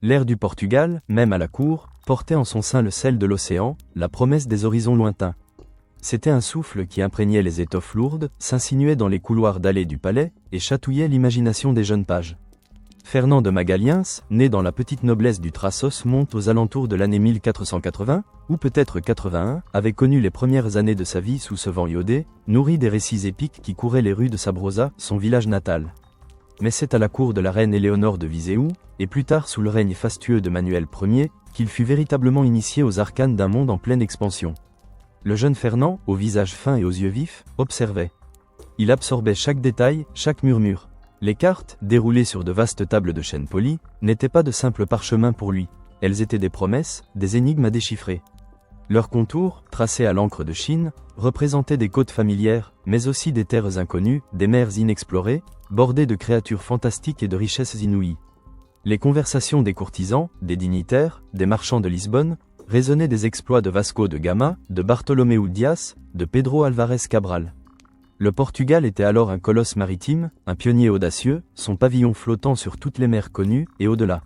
L'air du Portugal, même à la cour, portait en son sein le sel de l'océan, la promesse des horizons lointains. C'était un souffle qui imprégnait les étoffes lourdes, s'insinuait dans les couloirs dallés du palais, et chatouillait l'imagination des jeunes pages. Fernand de Magaliens, né dans la petite noblesse du Trassos, monte aux alentours de l'année 1480, ou peut-être 81, avait connu les premières années de sa vie sous ce vent iodé, nourri des récits épiques qui couraient les rues de Sabrosa, son village natal. Mais c'est à la cour de la reine Éléonore de Viseu, et plus tard sous le règne fastueux de Manuel Ier, qu'il fut véritablement initié aux arcanes d'un monde en pleine expansion. Le jeune Fernand, au visage fin et aux yeux vifs, observait. Il absorbait chaque détail, chaque murmure. Les cartes, déroulées sur de vastes tables de chêne poli, n'étaient pas de simples parchemins pour lui, elles étaient des promesses, des énigmes à déchiffrer. Leurs contours, tracés à l'encre de Chine, représentaient des côtes familières, mais aussi des terres inconnues, des mers inexplorées, bordées de créatures fantastiques et de richesses inouïes. Les conversations des courtisans, des dignitaires, des marchands de Lisbonne, résonnaient des exploits de Vasco de Gama, de Bartolomeu Dias, de Pedro Álvares Cabral. Le Portugal était alors un colosse maritime, un pionnier audacieux, son pavillon flottant sur toutes les mers connues et au-delà.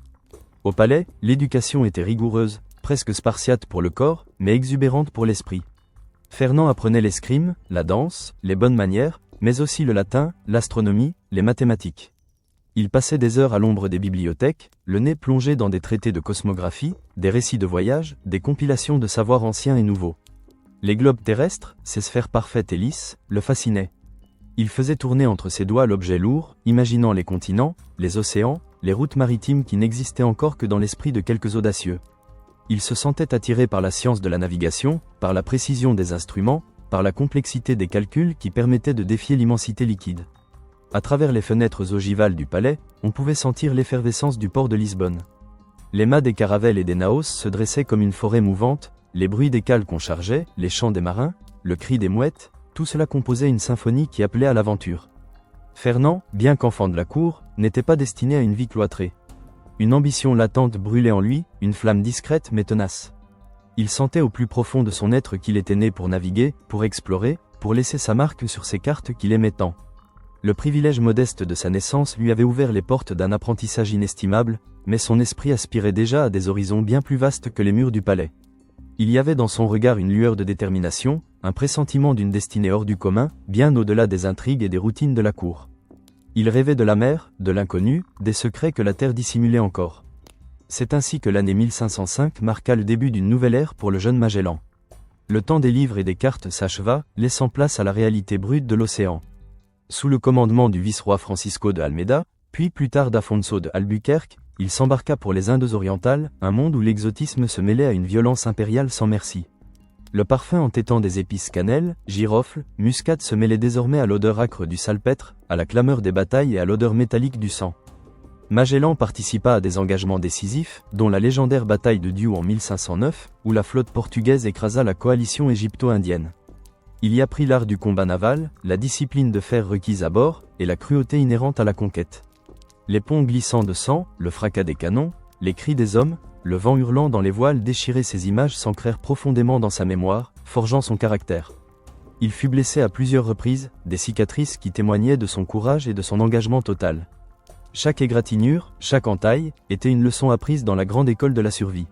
Au palais, l'éducation était rigoureuse, presque spartiate pour le corps, mais exubérante pour l'esprit. Fernand apprenait l'escrime, la danse, les bonnes manières, mais aussi le latin, l'astronomie, les mathématiques. Il passait des heures à l'ombre des bibliothèques, le nez plongé dans des traités de cosmographie, des récits de voyage, des compilations de savoirs anciens et nouveaux. Les globes terrestres, ces sphères parfaites et lisses, le fascinaient. Il faisait tourner entre ses doigts l'objet lourd, imaginant les continents, les océans, les routes maritimes qui n'existaient encore que dans l'esprit de quelques audacieux. Il se sentait attiré par la science de la navigation, par la précision des instruments, par la complexité des calculs qui permettaient de défier l'immensité liquide. À travers les fenêtres ogivales du palais, on pouvait sentir l'effervescence du port de Lisbonne. Les mâts des caravelles et des naos se dressaient comme une forêt mouvante, les bruits des cales qu'on chargeait, les chants des marins, le cri des mouettes, tout cela composait une symphonie qui appelait à l'aventure. Fernand, bien qu'enfant de la cour, n'était pas destiné à une vie cloîtrée. Une ambition latente brûlait en lui, une flamme discrète mais tenace. Il sentait au plus profond de son être qu'il était né pour naviguer, pour explorer, pour laisser sa marque sur ces cartes qu'il aimait tant. Le privilège modeste de sa naissance lui avait ouvert les portes d'un apprentissage inestimable, mais son esprit aspirait déjà à des horizons bien plus vastes que les murs du palais. Il y avait dans son regard une lueur de détermination, un pressentiment d'une destinée hors du commun, bien au-delà des intrigues et des routines de la cour. Il rêvait de la mer, de l'inconnu, des secrets que la terre dissimulait encore. C'est ainsi que l'année 1505 marqua le début d'une nouvelle ère pour le jeune Magellan. Le temps des livres et des cartes s'acheva, laissant place à la réalité brute de l'océan. Sous le commandement du vice-roi Francisco de Almeida, puis plus tard d'Afonso de Albuquerque, il s'embarqua pour les Indes orientales, un monde où l'exotisme se mêlait à une violence impériale sans merci. Le parfum entêtant des épices cannelle, girofle, muscade se mêlait désormais à l'odeur âcre du salpêtre, à la clameur des batailles et à l'odeur métallique du sang. Magellan participa à des engagements décisifs, dont la légendaire bataille de Diu en 1509, où la flotte portugaise écrasa la coalition égypto-indienne. Il y apprit l'art du combat naval, la discipline de fer requise à bord, et la cruauté inhérente à la conquête. Les ponts glissant de sang, le fracas des canons, les cris des hommes, le vent hurlant dans les voiles déchirés, ces images s'ancrèrent profondément dans sa mémoire, forgeant son caractère. Il fut blessé à plusieurs reprises, des cicatrices qui témoignaient de son courage et de son engagement total. Chaque égratignure, chaque entaille, était une leçon apprise dans la grande école de la survie.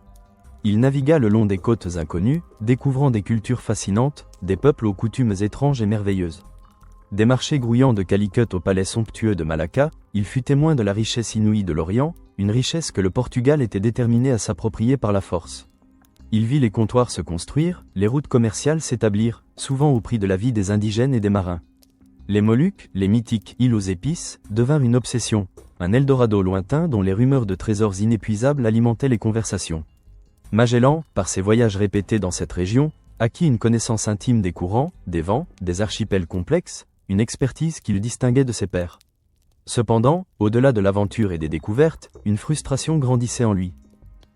Il navigua le long des côtes inconnues, découvrant des cultures fascinantes, des peuples aux coutumes étranges et merveilleuses. Des marchés grouillants de Calicut au palais somptueux de Malacca, il fut témoin de la richesse inouïe de l'Orient, une richesse que le Portugal était déterminé à s'approprier par la force. Il vit les comptoirs se construire, les routes commerciales s'établir, souvent au prix de la vie des indigènes et des marins. Les Moluques, les mythiques îles aux épices, devinrent une obsession, un Eldorado lointain dont les rumeurs de trésors inépuisables alimentaient les conversations. Magellan, par ses voyages répétés dans cette région, acquit une connaissance intime des courants, des vents, des archipels complexes, une expertise qui le distinguait de ses pairs. Cependant, au-delà de l'aventure et des découvertes, une frustration grandissait en lui.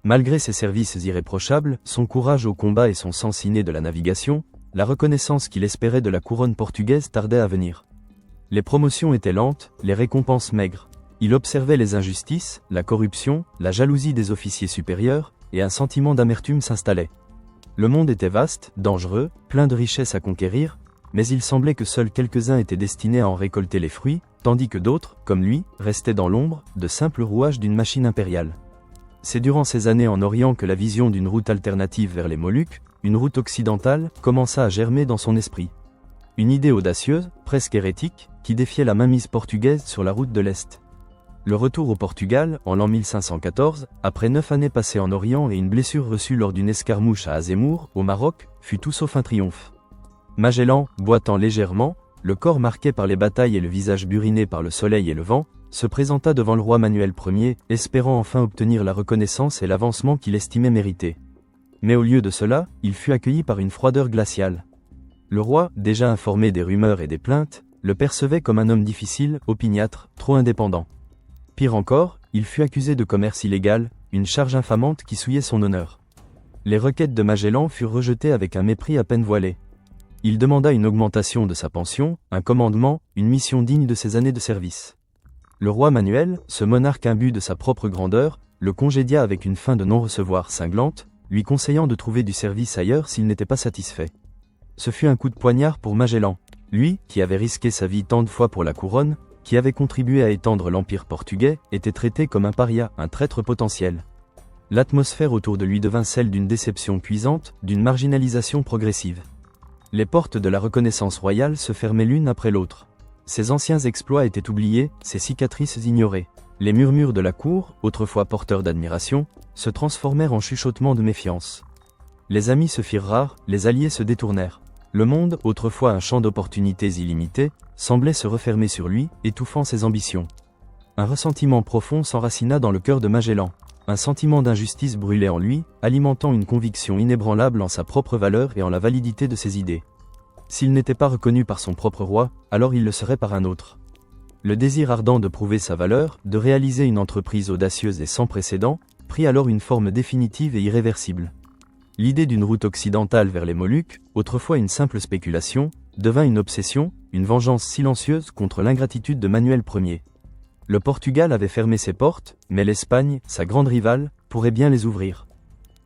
Malgré ses services irréprochables, son courage au combat et son sens inné de la navigation, la reconnaissance qu'il espérait de la couronne portugaise tardait à venir. Les promotions étaient lentes, les récompenses maigres. Il observait les injustices, la corruption, la jalousie des officiers supérieurs, et un sentiment d'amertume s'installait. Le monde était vaste, dangereux, plein de richesses à conquérir, mais il semblait que seuls quelques-uns étaient destinés à en récolter les fruits, tandis que d'autres, comme lui, restaient dans l'ombre, de simples rouages d'une machine impériale. C'est durant ces années en Orient que la vision d'une route alternative vers les Moluques, une route occidentale, commença à germer dans son esprit. Une idée audacieuse, presque hérétique, qui défiait la mainmise portugaise sur la route de l'Est. Le retour au Portugal, en l'an 1514, après 9 années passées en Orient et une blessure reçue lors d'une escarmouche à Azemmour, au Maroc, fut tout sauf un triomphe. Magellan, boitant légèrement, le corps marqué par les batailles et le visage buriné par le soleil et le vent, se présenta devant le roi Manuel Ier, espérant enfin obtenir la reconnaissance et l'avancement qu'il estimait mériter. Mais au lieu de cela, il fut accueilli par une froideur glaciale. Le roi, déjà informé des rumeurs et des plaintes, le percevait comme un homme difficile, opiniâtre, trop indépendant. Pire encore, il fut accusé de commerce illégal, une charge infamante qui souillait son honneur. Les requêtes de Magellan furent rejetées avec un mépris à peine voilé. Il demanda une augmentation de sa pension, un commandement, une mission digne de ses années de service. Le roi Manuel, ce monarque imbu de sa propre grandeur, le congédia avec une fin de non-recevoir cinglante, lui conseillant de trouver du service ailleurs s'il n'était pas satisfait. Ce fut un coup de poignard pour Magellan. Lui, qui avait risqué sa vie tant de fois pour la couronne, qui avait contribué à étendre l'empire portugais, était traité comme un paria, un traître potentiel. L'atmosphère autour de lui devint celle d'une déception cuisante, d'une marginalisation progressive. Les portes de la reconnaissance royale se fermaient l'une après l'autre. Ses anciens exploits étaient oubliés, ses cicatrices ignorées. Les murmures de la cour, autrefois porteurs d'admiration, se transformèrent en chuchotements de méfiance. Les amis se firent rares, les alliés se détournèrent. Le monde, autrefois un champ d'opportunités illimitées, semblait se refermer sur lui, étouffant ses ambitions. Un ressentiment profond s'enracina dans le cœur de Magellan. Un sentiment d'injustice brûlait en lui, alimentant une conviction inébranlable en sa propre valeur et en la validité de ses idées. S'il n'était pas reconnu par son propre roi, alors il le serait par un autre. Le désir ardent de prouver sa valeur, de réaliser une entreprise audacieuse et sans précédent, prit alors une forme définitive et irréversible. L'idée d'une route occidentale vers les Moluques, autrefois une simple spéculation, devint une obsession, une vengeance silencieuse contre l'ingratitude de Manuel Ier. Le Portugal avait fermé ses portes, mais l'Espagne, sa grande rivale, pourrait bien les ouvrir.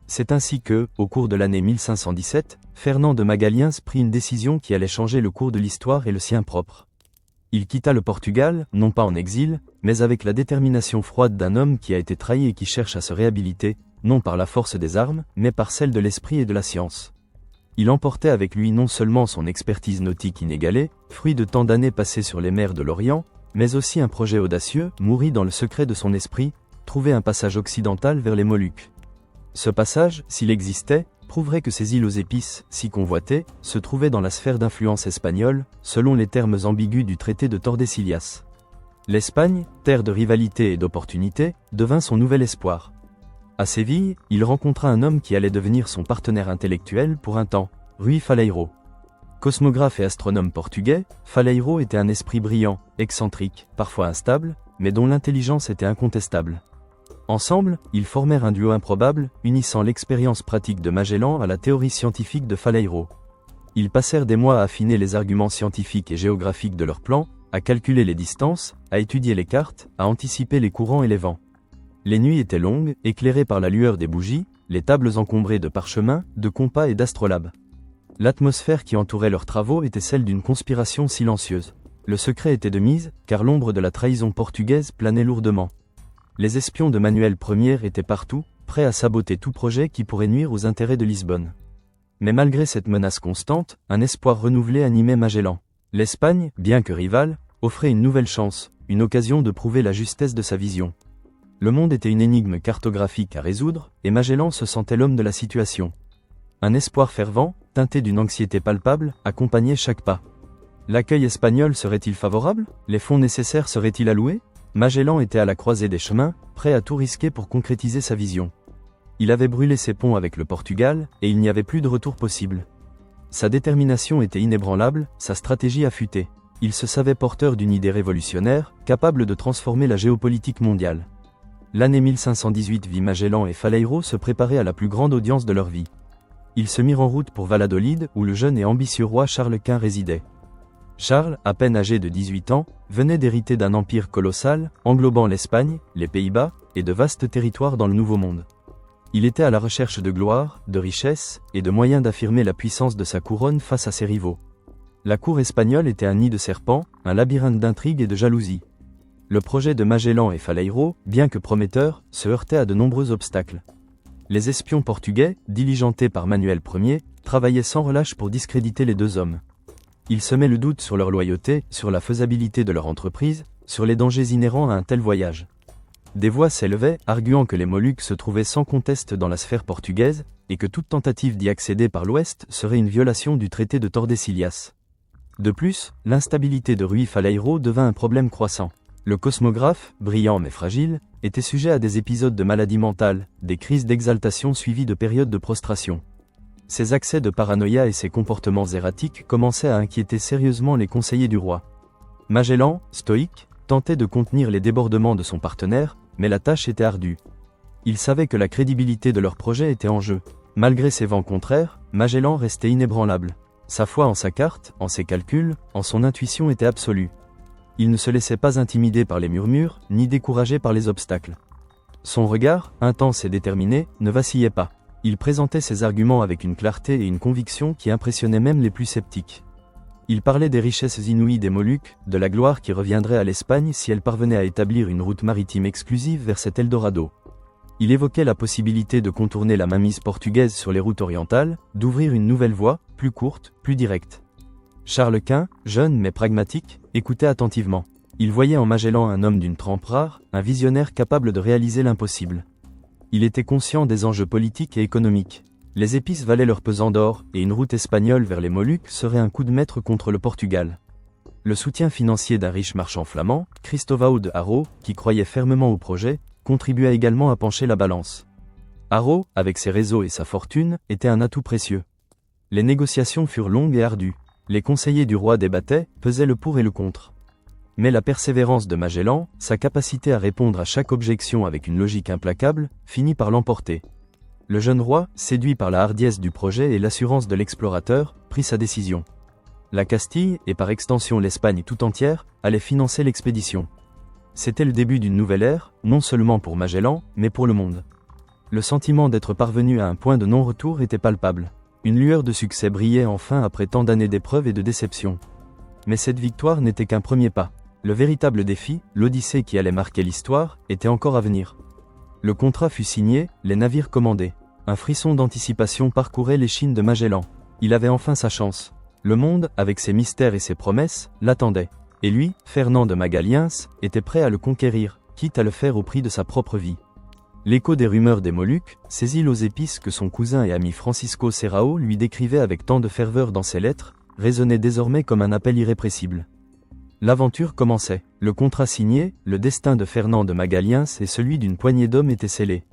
C'est ainsi que, au cours de l'année 1517, Fernand de Magallien prit une décision qui allait changer le cours de l'histoire et le sien propre. Il quitta le Portugal, non pas en exil, mais avec la détermination froide d'un homme qui a été trahi et qui cherche à se réhabiliter, non par la force des armes, mais par celle de l'esprit et de la science. Il emportait avec lui non seulement son expertise nautique inégalée, fruit de tant d'années passées sur les mers de l'Orient, mais aussi un projet audacieux, mûri dans le secret de son esprit, trouver un passage occidental vers les Moluques. Ce passage, s'il existait, prouverait que ces îles aux épices, si convoitées, se trouvaient dans la sphère d'influence espagnole, selon les termes ambigus du traité de Tordesillas. L'Espagne, terre de rivalité et d'opportunité, devint son nouvel espoir. À Séville, il rencontra un homme qui allait devenir son partenaire intellectuel pour un temps, Rui Faleiro. Cosmographe et astronome portugais, Faleiro était un esprit brillant, excentrique, parfois instable, mais dont l'intelligence était incontestable. Ensemble, ils formèrent un duo improbable, unissant l'expérience pratique de Magellan à la théorie scientifique de Faleiro. Ils passèrent des mois à affiner les arguments scientifiques et géographiques de leur plan, à calculer les distances, à étudier les cartes, à anticiper les courants et les vents. Les nuits étaient longues, éclairées par la lueur des bougies, les tables encombrées de parchemins, de compas et d'astrolabes. L'atmosphère qui entourait leurs travaux était celle d'une conspiration silencieuse. Le secret était de mise, car l'ombre de la trahison portugaise planait lourdement. Les espions de Manuel Ier étaient partout, prêts à saboter tout projet qui pourrait nuire aux intérêts de Lisbonne. Mais malgré cette menace constante, un espoir renouvelé animait Magellan. L'Espagne, bien que rivale, offrait une nouvelle chance, une occasion de prouver la justesse de sa vision. Le monde était une énigme cartographique à résoudre, et Magellan se sentait l'homme de la situation. Un espoir fervent, teinté d'une anxiété palpable, accompagnait chaque pas. L'accueil espagnol serait-il favorable? Les fonds nécessaires seraient-ils alloués? Magellan était à la croisée des chemins, prêt à tout risquer pour concrétiser sa vision. Il avait brûlé ses ponts avec le Portugal, et il n'y avait plus de retour possible. Sa détermination était inébranlable, sa stratégie affûtée. Il se savait porteur d'une idée révolutionnaire, capable de transformer la géopolitique mondiale. L'année 1518 vit Magellan et Faleiro se préparer à la plus grande audience de leur vie. Ils se mirent en route pour Valladolid, où le jeune et ambitieux roi Charles Quint résidait. Charles, à peine âgé de 18 ans, venait d'hériter d'un empire colossal, englobant l'Espagne, les Pays-Bas, et de vastes territoires dans le Nouveau Monde. Il était à la recherche de gloire, de richesse, et de moyens d'affirmer la puissance de sa couronne face à ses rivaux. La cour espagnole était un nid de serpents, un labyrinthe d'intrigues et de jalousies. Le projet de Magellan et Faleiro, bien que prometteur, se heurtait à de nombreux obstacles. Les espions portugais, diligentés par Manuel Ier, travaillaient sans relâche pour discréditer les deux hommes. Ils semaient le doute sur leur loyauté, sur la faisabilité de leur entreprise, sur les dangers inhérents à un tel voyage. Des voix s'élevaient, arguant que les Moluques se trouvaient sans conteste dans la sphère portugaise, et que toute tentative d'y accéder par l'ouest serait une violation du traité de Tordesillas. De plus, l'instabilité de Rui Faleiro devint un problème croissant. Le cosmographe, brillant mais fragile, était sujet à des épisodes de maladie mentale, des crises d'exaltation suivies de périodes de prostration. Ses accès de paranoïa et ses comportements erratiques commençaient à inquiéter sérieusement les conseillers du roi. Magellan, stoïque, tentait de contenir les débordements de son partenaire, mais la tâche était ardue. Il savait que la crédibilité de leur projet était en jeu. Malgré ses vents contraires, Magellan restait inébranlable. Sa foi en sa carte, en ses calculs, en son intuition était absolue. Il ne se laissait pas intimider par les murmures, ni décourager par les obstacles. Son regard, intense et déterminé, ne vacillait pas. Il présentait ses arguments avec une clarté et une conviction qui impressionnaient même les plus sceptiques. Il parlait des richesses inouïes des Moluques, de la gloire qui reviendrait à l'Espagne si elle parvenait à établir une route maritime exclusive vers cet Eldorado. Il évoquait la possibilité de contourner la mainmise portugaise sur les routes orientales, d'ouvrir une nouvelle voie, plus courte, plus directe. Charles Quint, jeune mais pragmatique, écoutait attentivement. Il voyait en Magellan un homme d'une trempe rare, un visionnaire capable de réaliser l'impossible. Il était conscient des enjeux politiques et économiques. Les épices valaient leur pesant d'or, et une route espagnole vers les Moluques serait un coup de maître contre le Portugal. Le soutien financier d'un riche marchand flamand, Cristóvão de Haro, qui croyait fermement au projet, contribua également à pencher la balance. Haro, avec ses réseaux et sa fortune, était un atout précieux. Les négociations furent longues et ardues. Les conseillers du roi débattaient, pesaient le pour et le contre. Mais la persévérance de Magellan, sa capacité à répondre à chaque objection avec une logique implacable, finit par l'emporter. Le jeune roi, séduit par la hardiesse du projet et l'assurance de l'explorateur, prit sa décision. La Castille, et par extension l'Espagne tout entière, allait financer l'expédition. C'était le début d'une nouvelle ère, non seulement pour Magellan, mais pour le monde. Le sentiment d'être parvenu à un point de non-retour était palpable. Une lueur de succès brillait enfin après tant d'années d'épreuves et de déceptions. Mais cette victoire n'était qu'un premier pas. Le véritable défi, l'Odyssée qui allait marquer l'histoire, était encore à venir. Le contrat fut signé, les navires commandés. Un frisson d'anticipation parcourait l'échine de Magellan. Il avait enfin sa chance. Le monde, avec ses mystères et ses promesses, l'attendait. Et lui, Fernand de Magalhães, était prêt à le conquérir, quitte à le faire au prix de sa propre vie. L'écho des rumeurs des Moluques, ces îles aux épices que son cousin et ami Francisco Serrao lui décrivait avec tant de ferveur dans ses lettres, résonnait désormais comme un appel irrépressible. L'aventure commençait. Le contrat signé, le destin de Fernand de Magalhães et celui d'une poignée d'hommes étaient scellés.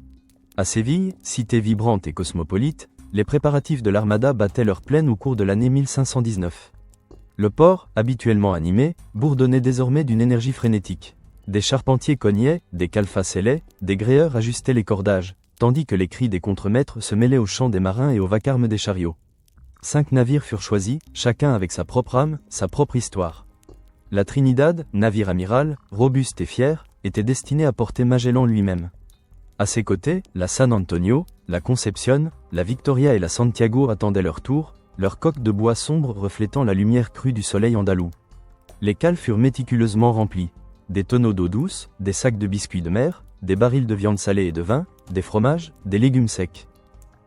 À Séville, cité vibrante et cosmopolite, les préparatifs de l'armada battaient leur pleine au cours de l'année 1519. Le port, habituellement animé, bourdonnait désormais d'une énergie frénétique. Des charpentiers cognaient, des calfats scellaient, des gréeurs ajustaient les cordages, tandis que les cris des contremaîtres se mêlaient aux chants des marins et au vacarme des chariots. 5 navires furent choisis, chacun avec sa propre âme, sa propre histoire. La Trinidad, navire amiral, robuste et fier, était destiné à porter Magellan lui-même. À ses côtés, la San Antonio, la Concepción, la Victoria et la Santiago attendaient leur tour, leurs coques de bois sombre reflétant la lumière crue du soleil andalou. Les cales furent méticuleusement remplies. Des tonneaux d'eau douce, des sacs de biscuits de mer, des barils de viande salée et de vin, des fromages, des légumes secs.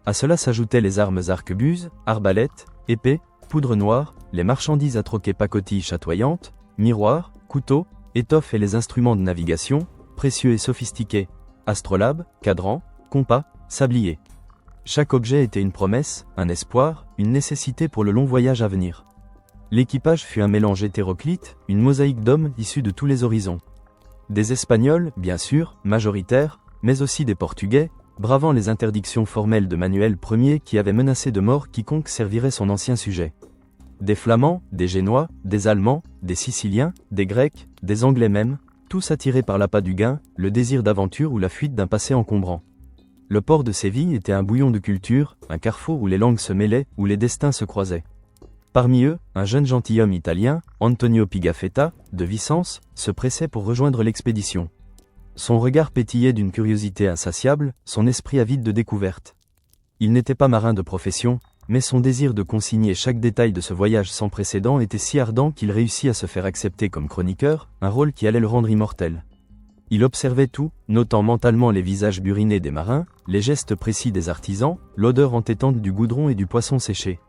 À cela s'ajoutaient les armes arquebuses, arbalètes, épées, poudre noire, les marchandises à troquer pacotilles chatoyantes, miroirs, couteaux, étoffes et les instruments de navigation, précieux et sophistiqués, astrolabes, cadrans, compas, sabliers. Chaque objet était une promesse, un espoir, une nécessité pour le long voyage à venir. L'équipage fut un mélange hétéroclite, une mosaïque d'hommes issus de tous les horizons. Des Espagnols, bien sûr, majoritaires, mais aussi des Portugais, bravant les interdictions formelles de Manuel Ier qui avait menacé de mort quiconque servirait son ancien sujet. Des Flamands, des Génois, des Allemands, des Siciliens, des Grecs, des Anglais même, tous attirés par l'appât du gain, le désir d'aventure ou la fuite d'un passé encombrant. Le port de Séville était un bouillon de culture, un carrefour où les langues se mêlaient, où les destins se croisaient. Parmi eux, un jeune gentilhomme italien, Antonio Pigafetta, de Vicence, se pressait pour rejoindre l'expédition. Son regard pétillait d'une curiosité insatiable, son esprit avide de découvertes. Il n'était pas marin de profession, Mais son désir de consigner chaque détail de ce voyage sans précédent était si ardent qu'il réussit à se faire accepter comme chroniqueur, un rôle qui allait le rendre immortel. Il observait tout, notant mentalement les visages burinés des marins, les gestes précis des artisans, l'odeur entêtante du goudron et du poisson séché.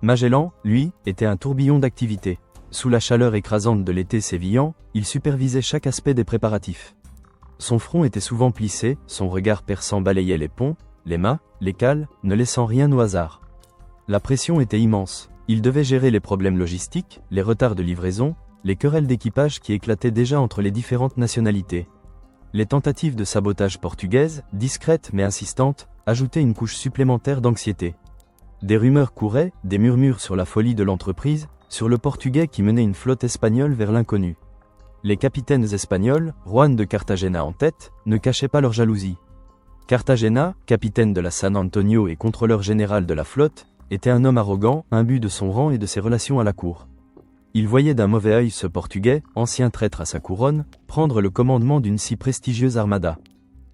Magellan, lui, était un tourbillon d'activité. Sous la chaleur écrasante de l'été sévillan, il supervisait chaque aspect des préparatifs. Son front était souvent plissé, son regard perçant balayait les ponts, les mâts, les cales, ne laissant rien au hasard. La pression était immense. Il devait gérer les problèmes logistiques, les retards de livraison, les querelles d'équipage qui éclataient déjà entre les différentes nationalités. Les tentatives de sabotage portugaises, discrètes mais insistantes, ajoutaient une couche supplémentaire d'anxiété. Des rumeurs couraient, des murmures sur la folie de l'entreprise, sur le Portugais qui menait une flotte espagnole vers l'inconnu. Les capitaines espagnols, Juan de Cartagena en tête, ne cachaient pas leur jalousie. Cartagena, capitaine de la San Antonio et contrôleur général de la flotte, était un homme arrogant, imbu de son rang et de ses relations à la cour. Il voyait d'un mauvais œil ce Portugais, ancien traître à sa couronne, prendre le commandement d'une si prestigieuse armada.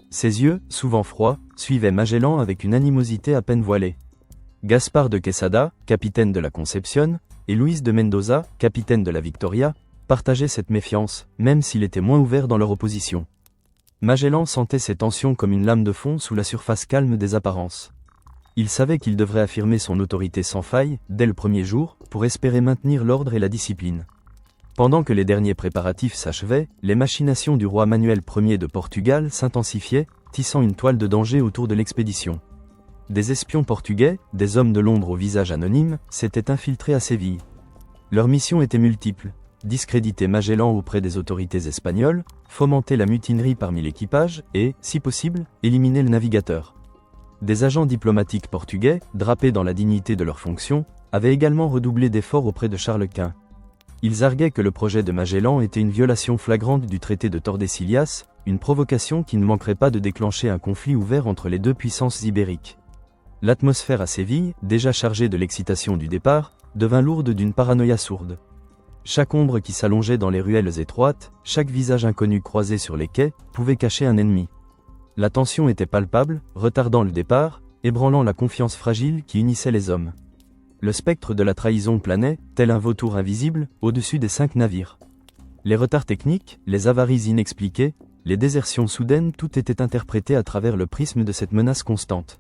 Ses yeux, souvent froids, suivaient Magellan avec une animosité à peine voilée. Gaspar de Quesada, capitaine de la Concepción, et Luis de Mendoza, capitaine de la Victoria, partageaient cette méfiance, même s'il était moins ouvert dans leur opposition. Magellan sentait ces tensions comme une lame de fond sous la surface calme des apparences. Il savait qu'il devrait affirmer son autorité sans faille, dès le premier jour, pour espérer maintenir l'ordre et la discipline. Pendant que les derniers préparatifs s'achevaient, les machinations du roi Manuel Ier de Portugal s'intensifiaient, tissant une toile de danger autour de l'expédition. Des espions portugais, des hommes de l'ombre au visage anonyme, s'étaient infiltrés à Séville. Leur mission était multiple: discréditer Magellan auprès des autorités espagnoles, fomenter la mutinerie parmi l'équipage et, si possible, éliminer le navigateur. Des agents diplomatiques portugais, drapés dans la dignité de leurs fonctions, avaient également redoublé d'efforts auprès de Charles Quint. Ils arguaient que le projet de Magellan était une violation flagrante du traité de Tordesillas, une provocation qui ne manquerait pas de déclencher un conflit ouvert entre les deux puissances ibériques. L'atmosphère à Séville, déjà chargée de l'excitation du départ, devint lourde d'une paranoïa sourde. Chaque ombre qui s'allongeait dans les ruelles étroites, chaque visage inconnu croisé sur les quais, pouvait cacher un ennemi. La tension était palpable, retardant le départ, ébranlant la confiance fragile qui unissait les hommes. Le spectre de la trahison planait, tel un vautour invisible, au-dessus des 5 navires. Les retards techniques, les avaries inexpliquées, les désertions soudaines, tout était interprété à travers le prisme de cette menace constante.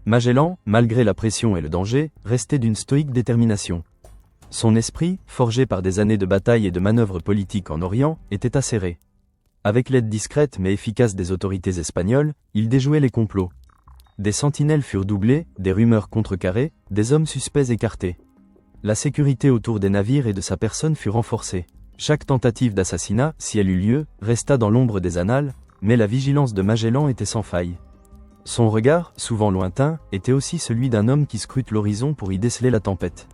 Magellan, malgré la pression et le danger, restait d'une stoïque détermination. Son esprit, forgé par des années de bataille et de manœuvres politiques en Orient, était acéré. Avec l'aide discrète mais efficace des autorités espagnoles, il déjouait les complots. Des sentinelles furent doublées, des rumeurs contrecarrées, des hommes suspects écartés. La sécurité autour des navires et de sa personne fut renforcée. Chaque tentative d'assassinat, si elle eut lieu, resta dans l'ombre des annales, mais la vigilance de Magellan était sans faille. Son regard, souvent lointain, était aussi celui d'un homme qui scrute l'horizon pour y déceler la tempête.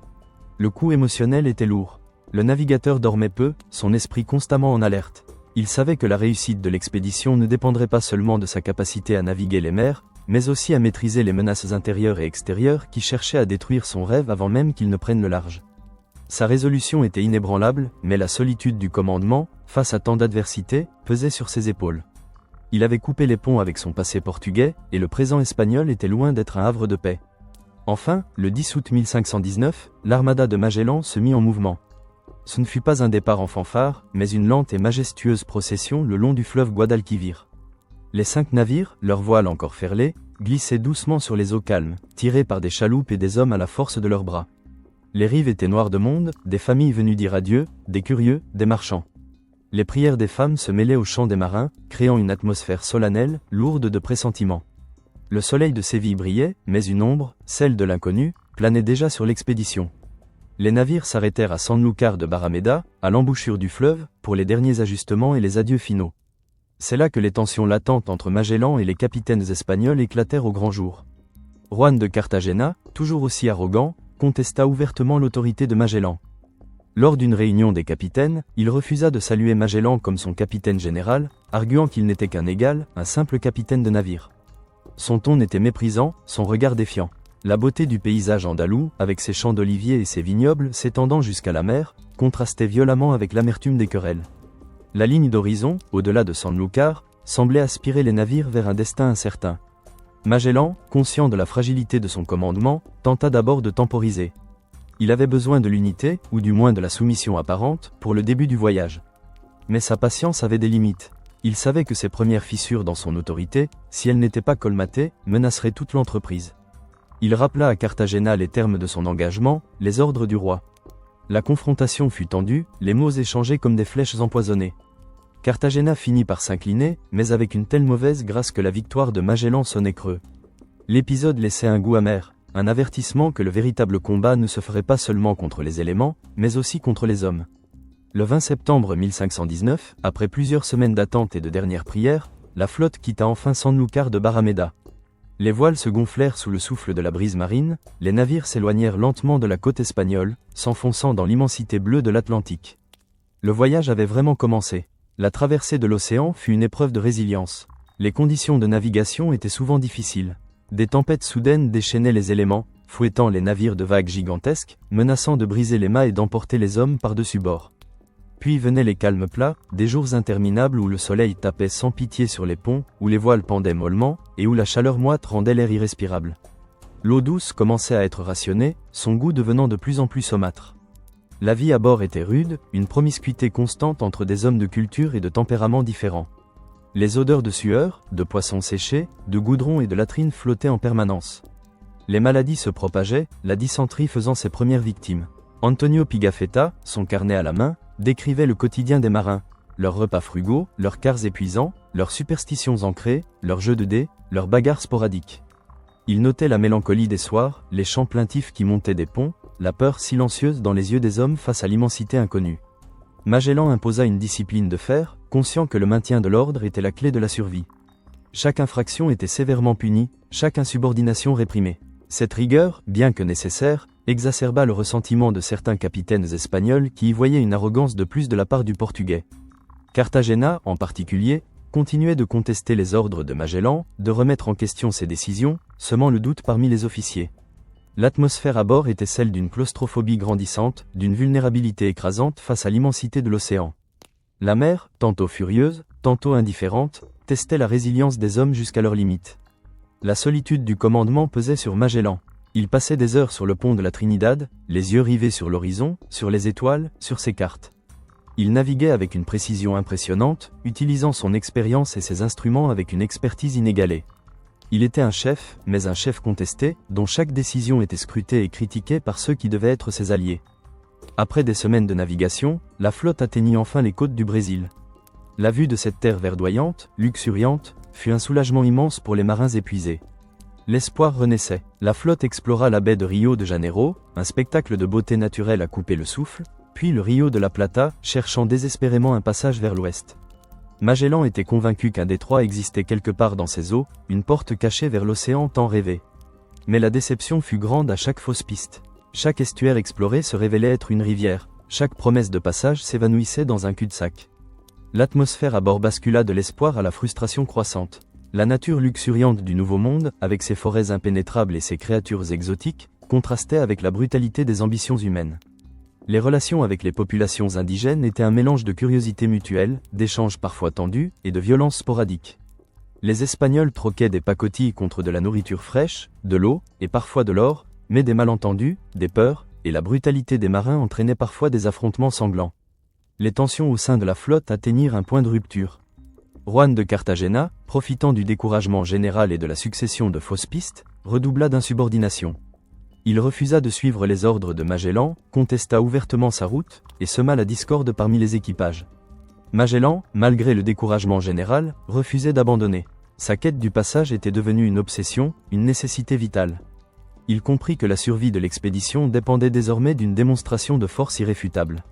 Le coup émotionnel était lourd. Le navigateur dormait peu, son esprit constamment en alerte. Il savait que la réussite de l'expédition ne dépendrait pas seulement de sa capacité à naviguer les mers, mais aussi à maîtriser les menaces intérieures et extérieures qui cherchaient à détruire son rêve avant même qu'il ne prenne le large. Sa résolution était inébranlable, mais la solitude du commandement, face à tant d'adversité, pesait sur ses épaules. Il avait coupé les ponts avec son passé portugais, et le présent espagnol était loin d'être un havre de paix. Enfin, le 10 août 1519, l'armada de Magellan se mit en mouvement. Ce ne fut pas un départ en fanfare, mais une lente et majestueuse procession le long du fleuve Guadalquivir. Les 5 navires, leurs voiles encore ferlées, glissaient doucement sur les eaux calmes, tirés par des chaloupes et des hommes à la force de leurs bras. Les rives étaient noires de monde, des familles venues dire adieu, des curieux, des marchands. Les prières des femmes se mêlaient aux chants des marins, créant une atmosphère solennelle, lourde de pressentiments. Le soleil de Séville brillait, mais une ombre, celle de l'inconnu, planait déjà sur l'expédition. Les navires s'arrêtèrent à Sanlúcar de Barrameda, à l'embouchure du fleuve, pour les derniers ajustements et les adieux finaux. C'est là que les tensions latentes entre Magellan et les capitaines espagnols éclatèrent au grand jour. Juan de Cartagena, toujours aussi arrogant, contesta ouvertement l'autorité de Magellan. Lors d'une réunion des capitaines, il refusa de saluer Magellan comme son capitaine général, arguant qu'il n'était qu'un égal, un simple capitaine de navire. Son ton était méprisant, son regard défiant. La beauté du paysage andalou, avec ses champs d'oliviers et ses vignobles s'étendant jusqu'à la mer, contrastait violemment avec l'amertume des querelles. La ligne d'horizon, au-delà de Sanlúcar, semblait aspirer les navires vers un destin incertain. Magellan, conscient de la fragilité de son commandement, tenta d'abord de temporiser. Il avait besoin de l'unité, ou du moins de la soumission apparente, pour le début du voyage. Mais sa patience avait des limites. Il savait que ces premières fissures dans son autorité, si elles n'étaient pas colmatées, menaceraient toute l'entreprise. Il rappela à Cartagena les termes de son engagement, les ordres du roi. La confrontation fut tendue, les mots échangés comme des flèches empoisonnées. Cartagena finit par s'incliner, mais avec une telle mauvaise grâce que la victoire de Magellan sonnait creux. L'épisode laissait un goût amer, un avertissement que le véritable combat ne se ferait pas seulement contre les éléments, mais aussi contre les hommes. Le 20 septembre 1519, après plusieurs semaines d'attente et de dernières prières, la flotte quitta enfin Sanlúcar de Barrameda. Les voiles se gonflèrent sous le souffle de la brise marine, les navires s'éloignèrent lentement de la côte espagnole, s'enfonçant dans l'immensité bleue de l'Atlantique. Le voyage avait vraiment commencé. La traversée de l'océan fut une épreuve de résilience. Les conditions de navigation étaient souvent difficiles. Des tempêtes soudaines déchaînaient les éléments, fouettant les navires de vagues gigantesques, menaçant de briser les mâts et d'emporter les hommes par-dessus bord. Puis venaient les calmes plats, des jours interminables où le soleil tapait sans pitié sur les ponts, où les voiles pendaient mollement, et où la chaleur moite rendait l'air irrespirable. L'eau douce commençait à être rationnée, son goût devenant de plus en plus saumâtre. La vie à bord était rude, une promiscuité constante entre des hommes de culture et de tempéraments différents. Les odeurs de sueur, de poissons séchés, de goudron et de latrines flottaient en permanence. Les maladies se propageaient, la dysenterie faisant ses premières victimes. Antonio Pigafetta, son carnet à la main, décrivait le quotidien des marins, leurs repas frugaux, leurs quarts épuisants, leurs superstitions ancrées, leurs jeux de dés, leurs bagarres sporadiques. Il notait la mélancolie des soirs, les chants plaintifs qui montaient des ponts, la peur silencieuse dans les yeux des hommes face à l'immensité inconnue. Magellan imposa une discipline de fer, conscient que le maintien de l'ordre était la clé de la survie. Chaque infraction était sévèrement punie, chaque insubordination réprimée. Cette rigueur, bien que nécessaire, exacerba le ressentiment de certains capitaines espagnols qui y voyaient une arrogance de plus de la part du Portugais. Cartagena, en particulier, continuait de contester les ordres de Magellan, de remettre en question ses décisions, semant le doute parmi les officiers. L'atmosphère à bord était celle d'une claustrophobie grandissante, d'une vulnérabilité écrasante face à l'immensité de l'océan. La mer, tantôt furieuse, tantôt indifférente, testait la résilience des hommes jusqu'à leurs limites. La solitude du commandement pesait sur Magellan. Il passait des heures sur le pont de la Trinidad, les yeux rivés sur l'horizon, sur les étoiles, sur ses cartes. Il naviguait avec une précision impressionnante, utilisant son expérience et ses instruments avec une expertise inégalée. Il était un chef, mais un chef contesté, dont chaque décision était scrutée et critiquée par ceux qui devaient être ses alliés. Après des semaines de navigation, la flotte atteignit enfin les côtes du Brésil. La vue de cette terre verdoyante, luxuriante, fut un soulagement immense pour les marins épuisés. L'espoir renaissait. La flotte explora la baie de Rio de Janeiro, un spectacle de beauté naturelle à couper le souffle, puis le Rio de la Plata, cherchant désespérément un passage vers l'ouest. Magellan était convaincu qu'un détroit existait quelque part dans ces eaux, une porte cachée vers l'océan tant rêvé. Mais la déception fut grande à chaque fausse piste. Chaque estuaire exploré se révélait être une rivière, chaque promesse de passage s'évanouissait dans un cul-de-sac. L'atmosphère à bord bascula de l'espoir à la frustration croissante. La nature luxuriante du Nouveau Monde, avec ses forêts impénétrables et ses créatures exotiques, contrastait avec la brutalité des ambitions humaines. Les relations avec les populations indigènes étaient un mélange de curiosité mutuelle, d'échanges parfois tendus, et de violences sporadiques. Les Espagnols troquaient des pacotilles contre de la nourriture fraîche, de l'eau, et parfois de l'or, mais des malentendus, des peurs, et la brutalité des marins entraînaient parfois des affrontements sanglants. Les tensions au sein de la flotte atteignirent un point de rupture. Juan de Cartagena, profitant du découragement général et de la succession de fausses pistes, redoubla d'insubordination. Il refusa de suivre les ordres de Magellan, contesta ouvertement sa route, et sema la discorde parmi les équipages. Magellan, malgré le découragement général, refusait d'abandonner. Sa quête du passage était devenue une obsession, une nécessité vitale. Il comprit que la survie de l'expédition dépendait désormais d'une démonstration de force irréfutable.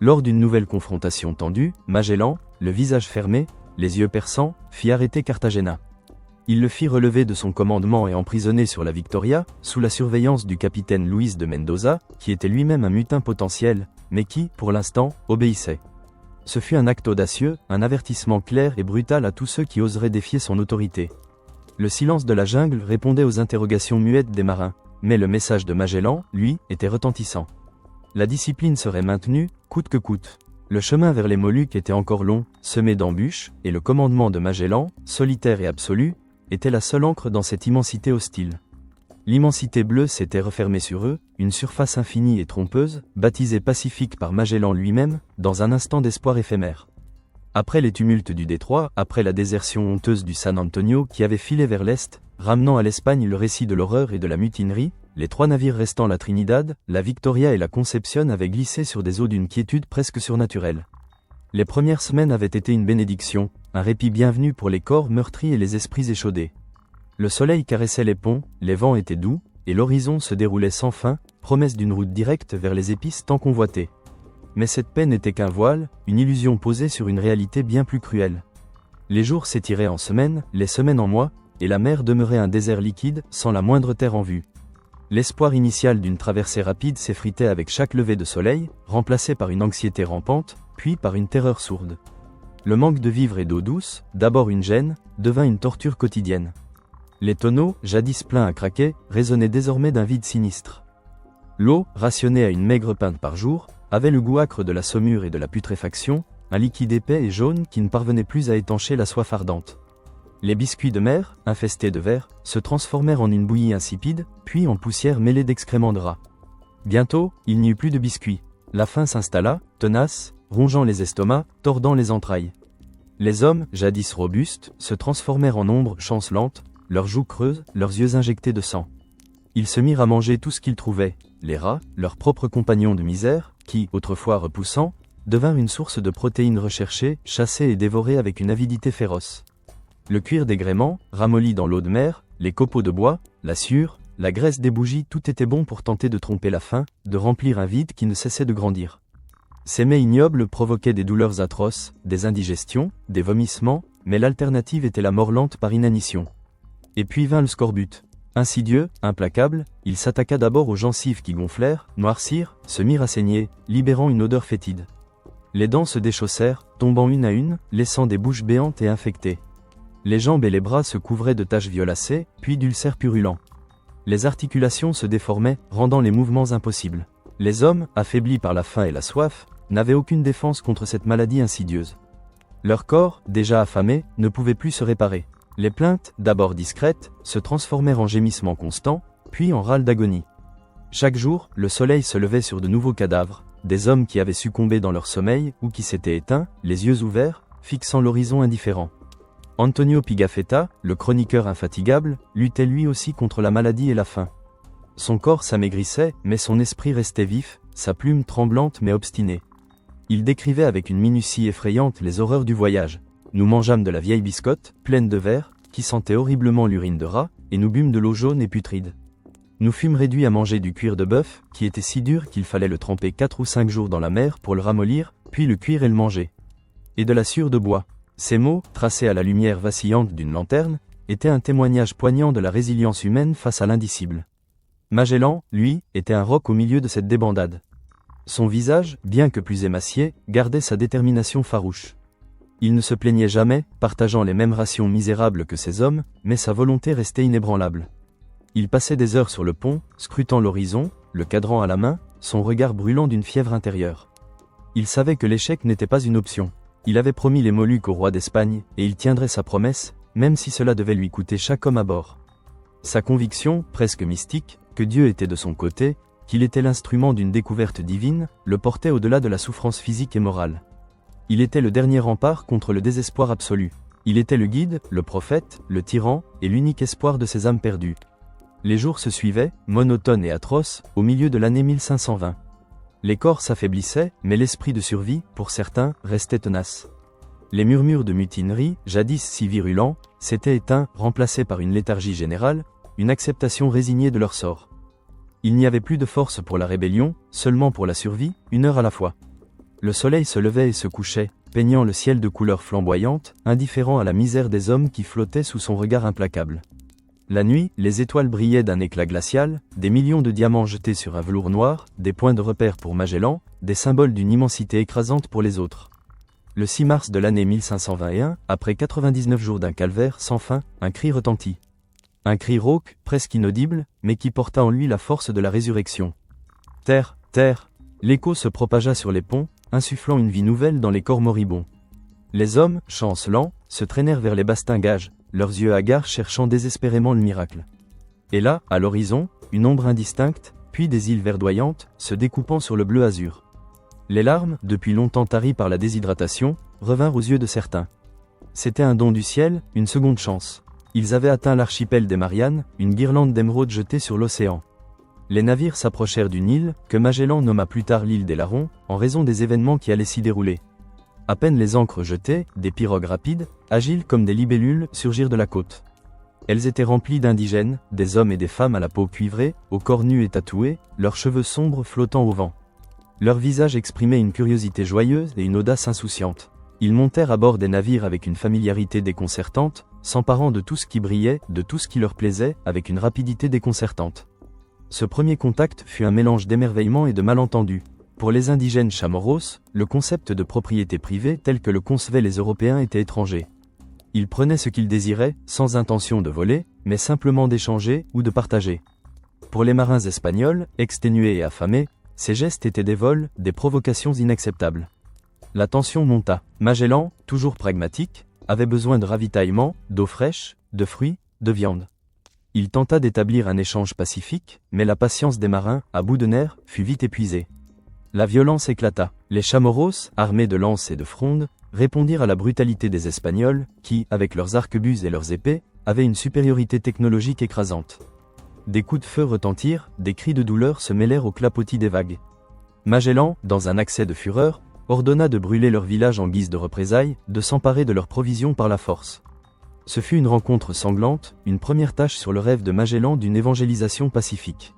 Lors d'une nouvelle confrontation tendue, Magellan, le visage fermé, les yeux perçants, fit arrêter Cartagena. Il le fit relever de son commandement et emprisonner sur la Victoria, sous la surveillance du capitaine Luis de Mendoza, qui était lui-même un mutin potentiel, mais qui, pour l'instant, obéissait. Ce fut un acte audacieux, un avertissement clair et brutal à tous ceux qui oseraient défier son autorité. Le silence de la jungle répondait aux interrogations muettes des marins, mais le message de Magellan, lui, était retentissant. La discipline serait maintenue, coûte que coûte. Le chemin vers les Moluques était encore long, semé d'embûches, et le commandement de Magellan, solitaire et absolu, était la seule encre dans cette immensité hostile. L'immensité bleue s'était refermée sur eux, une surface infinie et trompeuse, baptisée Pacifique par Magellan lui-même, dans un instant d'espoir éphémère. Après les tumultes du détroit, après la désertion honteuse du San Antonio qui avait filé vers l'est, ramenant à l'Espagne le récit de l'horreur et de la mutinerie, les 3 navires restant la Trinidad, la Victoria et la Concepción avaient glissé sur des eaux d'une quiétude presque surnaturelle. Les premières semaines avaient été une bénédiction, un répit bienvenu pour les corps meurtris et les esprits échaudés. Le soleil caressait les ponts, les vents étaient doux, et l'horizon se déroulait sans fin, promesse d'une route directe vers les épices tant convoitées. Mais cette paix n'était qu'un voile, une illusion posée sur une réalité bien plus cruelle. Les jours s'étiraient en semaines, les semaines en mois, et la mer demeurait un désert liquide, sans la moindre terre en vue. L'espoir initial d'une traversée rapide s'effritait avec chaque lever de soleil, remplacé par une anxiété rampante, puis par une terreur sourde. Le manque de vivres et d'eau douce, d'abord une gêne, devint une torture quotidienne. Les tonneaux, jadis pleins à craquer, résonnaient désormais d'un vide sinistre. L'eau, rationnée à une maigre pinte par jour, avait le goût âcre de la saumure et de la putréfaction, un liquide épais et jaune qui ne parvenait plus à étancher la soif ardente. Les biscuits de mer, infestés de vers, se transformèrent en une bouillie insipide, puis en poussière mêlée d'excréments de rats. Bientôt, il n'y eut plus de biscuits. La faim s'installa, tenace, rongeant les estomacs, tordant les entrailles. Les hommes, jadis robustes, se transformèrent en ombres chancelantes, leurs joues creuses, leurs yeux injectés de sang. Ils se mirent à manger tout ce qu'ils trouvaient, les rats, leurs propres compagnons de misère, qui, autrefois repoussants, devinrent une source de protéines recherchées, chassées et dévorées avec une avidité féroce. Le cuir des gréements, ramolli dans l'eau de mer, les copeaux de bois, la sciure, la graisse des bougies, tout était bon pour tenter de tromper la faim, de remplir un vide qui ne cessait de grandir. Ces mets ignobles provoquaient des douleurs atroces, des indigestions, des vomissements, mais l'alternative était la mort lente par inanition. Et puis vint le scorbut. Insidieux, implacable, il s'attaqua d'abord aux gencives qui gonflèrent, noircirent, se mirent à saigner, libérant une odeur fétide. Les dents se déchaussèrent, tombant une à une, laissant des bouches béantes et infectées. Les jambes et les bras se couvraient de taches violacées, puis d'ulcères purulents. Les articulations se déformaient, rendant les mouvements impossibles. Les hommes, affaiblis par la faim et la soif, n'avaient aucune défense contre cette maladie insidieuse. Leur corps, déjà affamé, ne pouvait plus se réparer. Les plaintes, d'abord discrètes, se transformèrent en gémissements constants, puis en râles d'agonie. Chaque jour, le soleil se levait sur de nouveaux cadavres, des hommes qui avaient succombé dans leur sommeil ou qui s'étaient éteints, les yeux ouverts, fixant l'horizon indifférent. Antonio Pigafetta, le chroniqueur infatigable, luttait lui aussi contre la maladie et la faim. Son corps s'amaigrissait, mais son esprit restait vif, sa plume tremblante mais obstinée. Il décrivait avec une minutie effrayante les horreurs du voyage. Nous mangeâmes de la vieille biscotte, pleine de vers, qui sentait horriblement l'urine de rat, et nous bûmes de l'eau jaune et putride. Nous fûmes réduits à manger du cuir de bœuf, qui était si dur qu'il fallait le tremper 4 ou 5 jours dans la mer pour le ramollir, puis le cuire et le manger. Et de la sciure de bois. Ces mots, tracés à la lumière vacillante d'une lanterne, étaient un témoignage poignant de la résilience humaine face à l'indicible. Magellan, lui, était un roc au milieu de cette débandade. Son visage, bien que plus émacié, gardait sa détermination farouche. Il ne se plaignait jamais, partageant les mêmes rations misérables que ses hommes, mais sa volonté restait inébranlable. Il passait des heures sur le pont, scrutant l'horizon, le cadran à la main, son regard brûlant d'une fièvre intérieure. Il savait que l'échec n'était pas une option. Il avait promis les Moluques au roi d'Espagne, et il tiendrait sa promesse, même si cela devait lui coûter chaque homme à bord. Sa conviction, presque mystique, que Dieu était de son côté, qu'il était l'instrument d'une découverte divine, le portait au-delà de la souffrance physique et morale. Il était le dernier rempart contre le désespoir absolu. Il était le guide, le prophète, le tyran, et l'unique espoir de ces âmes perdues. Les jours se suivaient, monotones et atroces, au milieu de l'année 1520. Les corps s'affaiblissaient, mais l'esprit de survie, pour certains, restait tenace. Les murmures de mutinerie, jadis si virulents, s'étaient éteints, remplacés par une léthargie générale, une acceptation résignée de leur sort. Il n'y avait plus de force pour la rébellion, seulement pour la survie, une heure à la fois. Le soleil se levait et se couchait, peignant le ciel de couleurs flamboyantes, indifférent à la misère des hommes qui flottaient sous son regard implacable. La nuit, les étoiles brillaient d'un éclat glacial, des millions de diamants jetés sur un velours noir, des points de repère pour Magellan, des symboles d'une immensité écrasante pour les autres. Le 6 mars de l'année 1521, après 99 jours d'un calvaire sans fin, un cri retentit. Un cri rauque, presque inaudible, mais qui porta en lui la force de la résurrection. Terre, terre! L'écho se propagea sur les ponts, insufflant une vie nouvelle dans les corps moribonds. Les hommes, chancelants, se traînèrent vers les bastingages, leurs yeux hagards cherchant désespérément le miracle. Et là, à l'horizon, une ombre indistincte, puis des îles verdoyantes, se découpant sur le bleu azur. Les larmes, depuis longtemps taries par la déshydratation, revinrent aux yeux de certains. C'était un don du ciel, une seconde chance. Ils avaient atteint l'archipel des Mariannes, une guirlande d'émeraudes jetée sur l'océan. Les navires s'approchèrent d'une île, que Magellan nomma plus tard l'île des Larrons, en raison des événements qui allaient s'y dérouler. À peine les ancres jetées, des pirogues rapides, agiles comme des libellules, surgirent de la côte. Elles étaient remplies d'indigènes, des hommes et des femmes à la peau cuivrée, au corps nu et tatoués, leurs cheveux sombres flottant au vent. Leurs visages exprimaient une curiosité joyeuse et une audace insouciante. Ils montèrent à bord des navires avec une familiarité déconcertante, s'emparant de tout ce qui brillait, de tout ce qui leur plaisait, avec une rapidité déconcertante. Ce premier contact fut un mélange d'émerveillement et de malentendu. Pour les indigènes Chamorros, le concept de propriété privée tel que le concevaient les Européens était étranger. Ils prenaient ce qu'ils désiraient, sans intention de voler, mais simplement d'échanger ou de partager. Pour les marins espagnols, exténués et affamés, ces gestes étaient des vols, des provocations inacceptables. La tension monta. Magellan, toujours pragmatique, avait besoin de ravitaillement, d'eau fraîche, de fruits, de viande. Il tenta d'établir un échange pacifique, mais la patience des marins, à bout de nerfs, fut vite épuisée. La violence éclata. Les Chamorros, armés de lances et de frondes, répondirent à la brutalité des Espagnols, qui, avec leurs arquebuses et leurs épées, avaient une supériorité technologique écrasante. Des coups de feu retentirent, des cris de douleur se mêlèrent au clapotis des vagues. Magellan, dans un accès de fureur, ordonna de brûler leur village en guise de représailles, de s'emparer de leurs provisions par la force. Ce fut une rencontre sanglante, une première tâche sur le rêve de Magellan d'une évangélisation pacifique.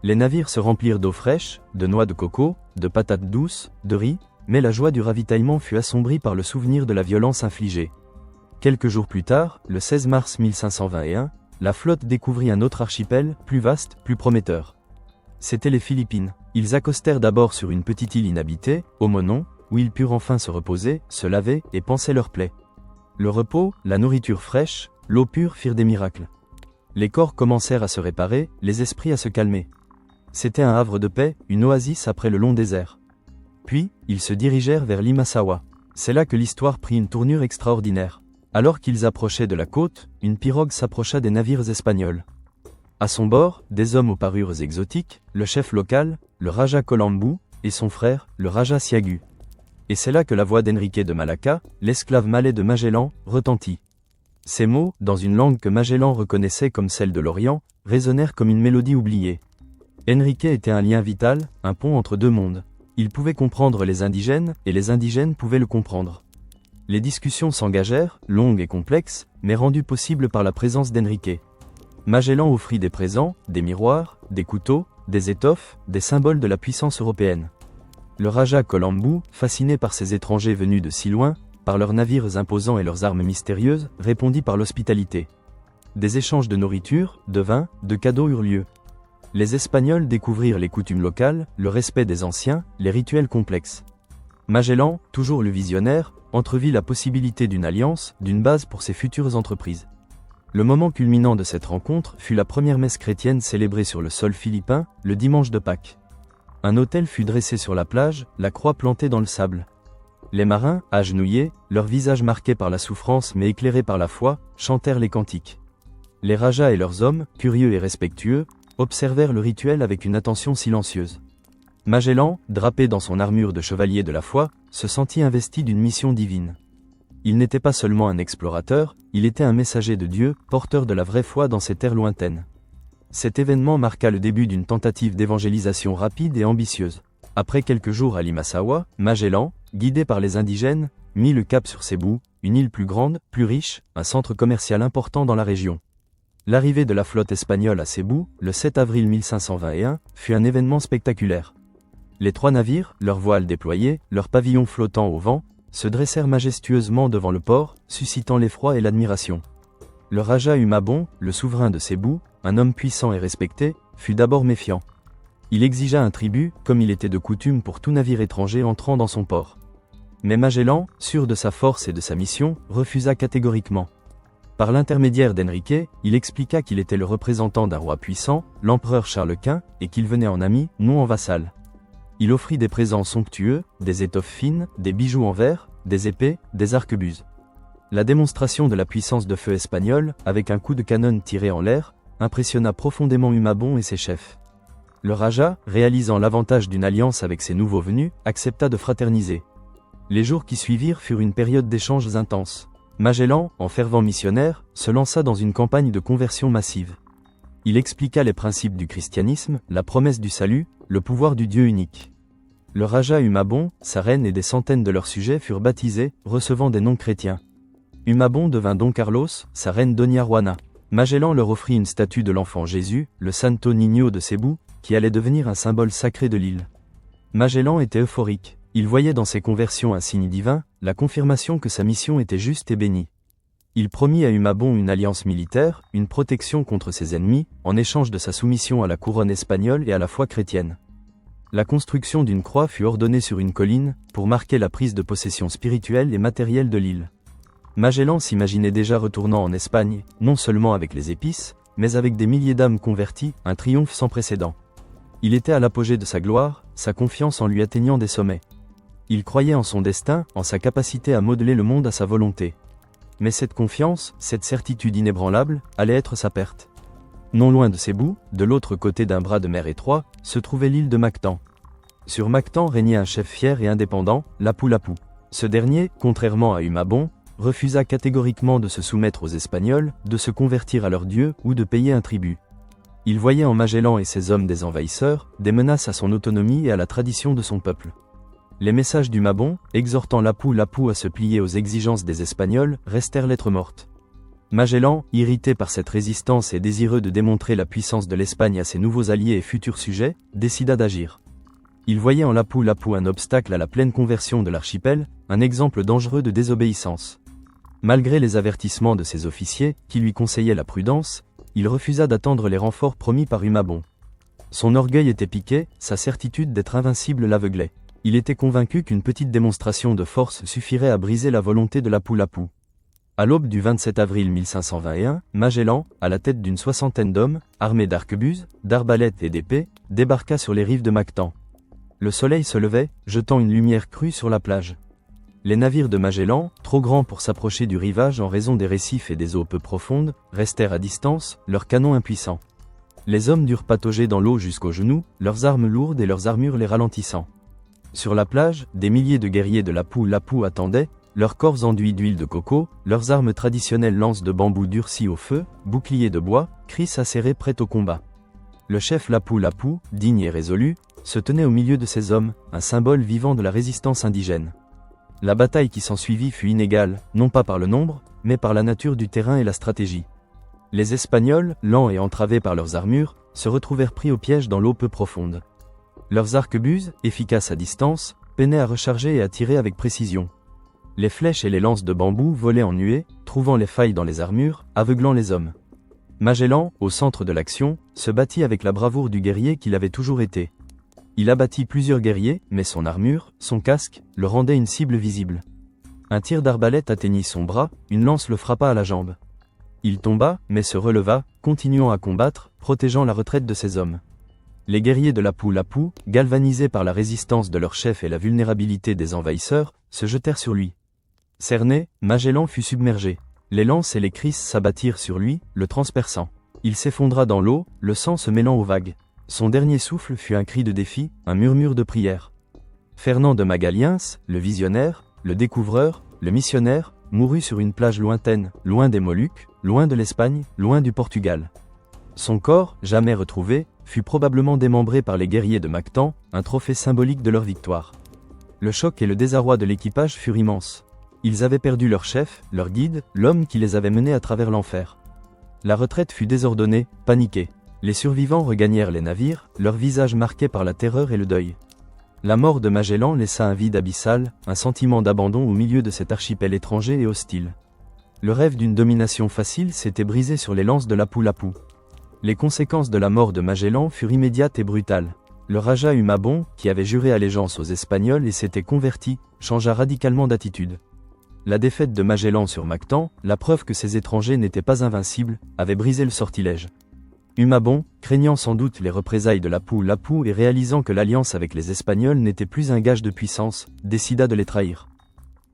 Les navires se remplirent d'eau fraîche, de noix de coco, de patates douces, de riz, mais la joie du ravitaillement fut assombrie par le souvenir de la violence infligée. Quelques jours plus tard, le 16 mars 1521, la flotte découvrit un autre archipel, plus vaste, plus prometteur. C'étaient les Philippines. Ils accostèrent d'abord sur une petite île inhabitée, Omonon, où ils purent enfin se reposer, se laver et panser leurs plaies. Le repos, la nourriture fraîche, l'eau pure firent des miracles. Les corps commencèrent à se réparer, les esprits à se calmer. C'était un havre de paix, une oasis après le long désert. Puis, ils se dirigèrent vers Limasawa. C'est là que l'histoire prit une tournure extraordinaire. Alors qu'ils approchaient de la côte, une pirogue s'approcha des navires espagnols. À son bord, des hommes aux parures exotiques, le chef local, le Raja Colombu, et son frère, le Raja Siagu. Et c'est là que la voix d'Enrique de Malacca, l'esclave malais de Magellan, retentit. Ces mots, dans une langue que Magellan reconnaissait comme celle de l'Orient, résonnèrent comme une mélodie oubliée. Enrique était un lien vital, un pont entre deux mondes. Il pouvait comprendre les indigènes, et les indigènes pouvaient le comprendre. Les discussions s'engagèrent, longues et complexes, mais rendues possibles par la présence d'Enrique. Magellan offrit des présents, des miroirs, des couteaux, des étoffes, des symboles de la puissance européenne. Le Raja Colombu, fasciné par ces étrangers venus de si loin, par leurs navires imposants et leurs armes mystérieuses, répondit par l'hospitalité. Des échanges de nourriture, de vin, de cadeaux eurent lieu. Les Espagnols découvrirent les coutumes locales, le respect des anciens, les rituels complexes. Magellan, toujours le visionnaire, entrevit la possibilité d'une alliance, d'une base pour ses futures entreprises. Le moment culminant de cette rencontre fut la première messe chrétienne célébrée sur le sol philippin, le dimanche de Pâques. Un autel fut dressé sur la plage, la croix plantée dans le sable. Les marins, agenouillés, leurs visages marqués par la souffrance mais éclairés par la foi, chantèrent les cantiques. Les rajas et leurs hommes, curieux et respectueux, observèrent le rituel avec une attention silencieuse. Magellan, drapé dans son armure de chevalier de la foi, se sentit investi d'une mission divine. Il n'était pas seulement un explorateur, il était un messager de Dieu, porteur de la vraie foi dans ces terres lointaines. Cet événement marqua le début d'une tentative d'évangélisation rapide et ambitieuse. Après quelques jours à Limasawa, Magellan, guidé par les indigènes, mit le cap sur Cebu, une île plus grande, plus riche, un centre commercial important dans la région. L'arrivée de la flotte espagnole à Cebu, le 7 avril 1521, fut un événement spectaculaire. Les trois navires, leurs voiles déployées, leurs pavillons flottant au vent, se dressèrent majestueusement devant le port, suscitant l'effroi et l'admiration. Le Raja Humabon, le souverain de Cebu, un homme puissant et respecté, fut d'abord méfiant. Il exigea un tribut, comme il était de coutume pour tout navire étranger entrant dans son port. Mais Magellan, sûr de sa force et de sa mission, refusa catégoriquement. Par l'intermédiaire d'Enrique, il expliqua qu'il était le représentant d'un roi puissant, l'empereur Charles Quint, et qu'il venait en ami, non en vassal. Il offrit des présents somptueux, des étoffes fines, des bijoux en verre, des épées, des arquebuses. La démonstration de la puissance de feu espagnole, avec un coup de canon tiré en l'air, impressionna profondément Humabon et ses chefs. Le Raja, réalisant l'avantage d'une alliance avec ses nouveaux venus, accepta de fraterniser. Les jours qui suivirent furent une période d'échanges intenses. Magellan, en fervent missionnaire, se lança dans une campagne de conversion massive. Il expliqua les principes du christianisme, la promesse du salut, le pouvoir du Dieu unique. Le Raja Humabon, sa reine et des centaines de leurs sujets furent baptisés, recevant des noms chrétiens. Humabon devint Don Carlos, sa reine Doña Juana. Magellan leur offrit une statue de l'enfant Jésus, le Santo Niño de Cebú, qui allait devenir un symbole sacré de l'île. Magellan était euphorique. Il voyait dans ces conversions un signe divin, la confirmation que sa mission était juste et bénie. Il promit à Humabon une alliance militaire, une protection contre ses ennemis, en échange de sa soumission à la couronne espagnole et à la foi chrétienne. La construction d'une croix fut ordonnée sur une colline, pour marquer la prise de possession spirituelle et matérielle de l'île. Magellan s'imaginait déjà retournant en Espagne, non seulement avec les épices, mais avec des milliers d'âmes converties, un triomphe sans précédent. Il était à l'apogée de sa gloire, sa confiance en lui atteignant des sommets. Il croyait en son destin, en sa capacité à modeler le monde à sa volonté. Mais cette confiance, cette certitude inébranlable, allait être sa perte. Non loin de Cebú, de l'autre côté d'un bras de mer étroit, se trouvait l'île de Mactan. Sur Mactan régnait un chef fier et indépendant, Lapu-Lapu. Ce dernier, contrairement à Humabon, refusa catégoriquement de se soumettre aux Espagnols, de se convertir à leur dieu ou de payer un tribut. Il voyait en Magellan et ses hommes des envahisseurs, des menaces à son autonomie et à la tradition de son peuple. Les messages d'Humabon, exhortant Lapu-Lapu à se plier aux exigences des Espagnols, restèrent lettre morte. Magellan, irrité par cette résistance et désireux de démontrer la puissance de l'Espagne à ses nouveaux alliés et futurs sujets, décida d'agir. Il voyait en Lapu-Lapu un obstacle à la pleine conversion de l'archipel, un exemple dangereux de désobéissance. Malgré les avertissements de ses officiers, qui lui conseillaient la prudence, il refusa d'attendre les renforts promis par Humabon. Son orgueil était piqué, sa certitude d'être invincible l'aveuglait. Il était convaincu qu'une petite démonstration de force suffirait à briser la volonté de Lapu-Lapu. À l'aube du 27 avril 1521, Magellan, à la tête d'une soixantaine d'hommes, armés d'arquebuses, d'arbalètes et d'épées, débarqua sur les rives de Mactan. Le soleil se levait, jetant une lumière crue sur la plage. Les navires de Magellan, trop grands pour s'approcher du rivage en raison des récifs et des eaux peu profondes, restèrent à distance, leurs canons impuissants. Les hommes durent patauger dans l'eau jusqu'aux genoux, leurs armes lourdes et leurs armures les ralentissant. Sur la plage, des milliers de guerriers de Lapu-Lapu attendaient, leurs corps enduits d'huile de coco, leurs armes traditionnelles lances de bambou durcies au feu, boucliers de bois, kriss acérés prêts au combat. Le chef Lapu-Lapu, digne et résolu, se tenait au milieu de ces hommes, un symbole vivant de la résistance indigène. La bataille qui s'ensuivit fut inégale, non pas par le nombre, mais par la nature du terrain et la stratégie. Les Espagnols, lents et entravés par leurs armures, se retrouvèrent pris au piège dans l'eau peu profonde. Leurs arquebuses, efficaces à distance, peinaient à recharger et à tirer avec précision. Les flèches et les lances de bambou volaient en nuées, trouvant les failles dans les armures, aveuglant les hommes. Magellan, au centre de l'action, se battit avec la bravoure du guerrier qu'il avait toujours été. Il abattit plusieurs guerriers, mais son armure, son casque, le rendaient une cible visible. Un tir d'arbalète atteignit son bras, une lance le frappa à la jambe. Il tomba, mais se releva, continuant à combattre, protégeant la retraite de ses hommes. Les guerriers de Lapu-Lapu, galvanisés par la résistance de leur chef et la vulnérabilité des envahisseurs, se jetèrent sur lui. Cerné, Magellan fut submergé. Les lances et les kriss s'abattirent sur lui, le transperçant. Il s'effondra dans l'eau, le sang se mêlant aux vagues. Son dernier souffle fut un cri de défi, un murmure de prière. Fernand de Magaliens, le visionnaire, le découvreur, le missionnaire, mourut sur une plage lointaine, loin des Moluques, loin de l'Espagne, loin du Portugal. Son corps, jamais retrouvé, fut probablement démembré par les guerriers de Mactan, un trophée symbolique de leur victoire. Le choc et le désarroi de l'équipage furent immenses. Ils avaient perdu leur chef, leur guide, l'homme qui les avait menés à travers l'enfer. La retraite fut désordonnée, paniquée. Les survivants regagnèrent les navires, leurs visages marqués par la terreur et le deuil. La mort de Magellan laissa un vide abyssal, un sentiment d'abandon au milieu de cet archipel étranger et hostile. Le rêve d'une domination facile s'était brisé sur les lances de Lapu-Lapu. Les conséquences de la mort de Magellan furent immédiates et brutales. Le Raja Humabon, qui avait juré allégeance aux Espagnols et s'était converti, changea radicalement d'attitude. La défaite de Magellan sur Mactan, la preuve que ces étrangers n'étaient pas invincibles, avait brisé le sortilège. Humabon, craignant sans doute les représailles de Lapu-Lapu et réalisant que l'alliance avec les Espagnols n'était plus un gage de puissance, décida de les trahir.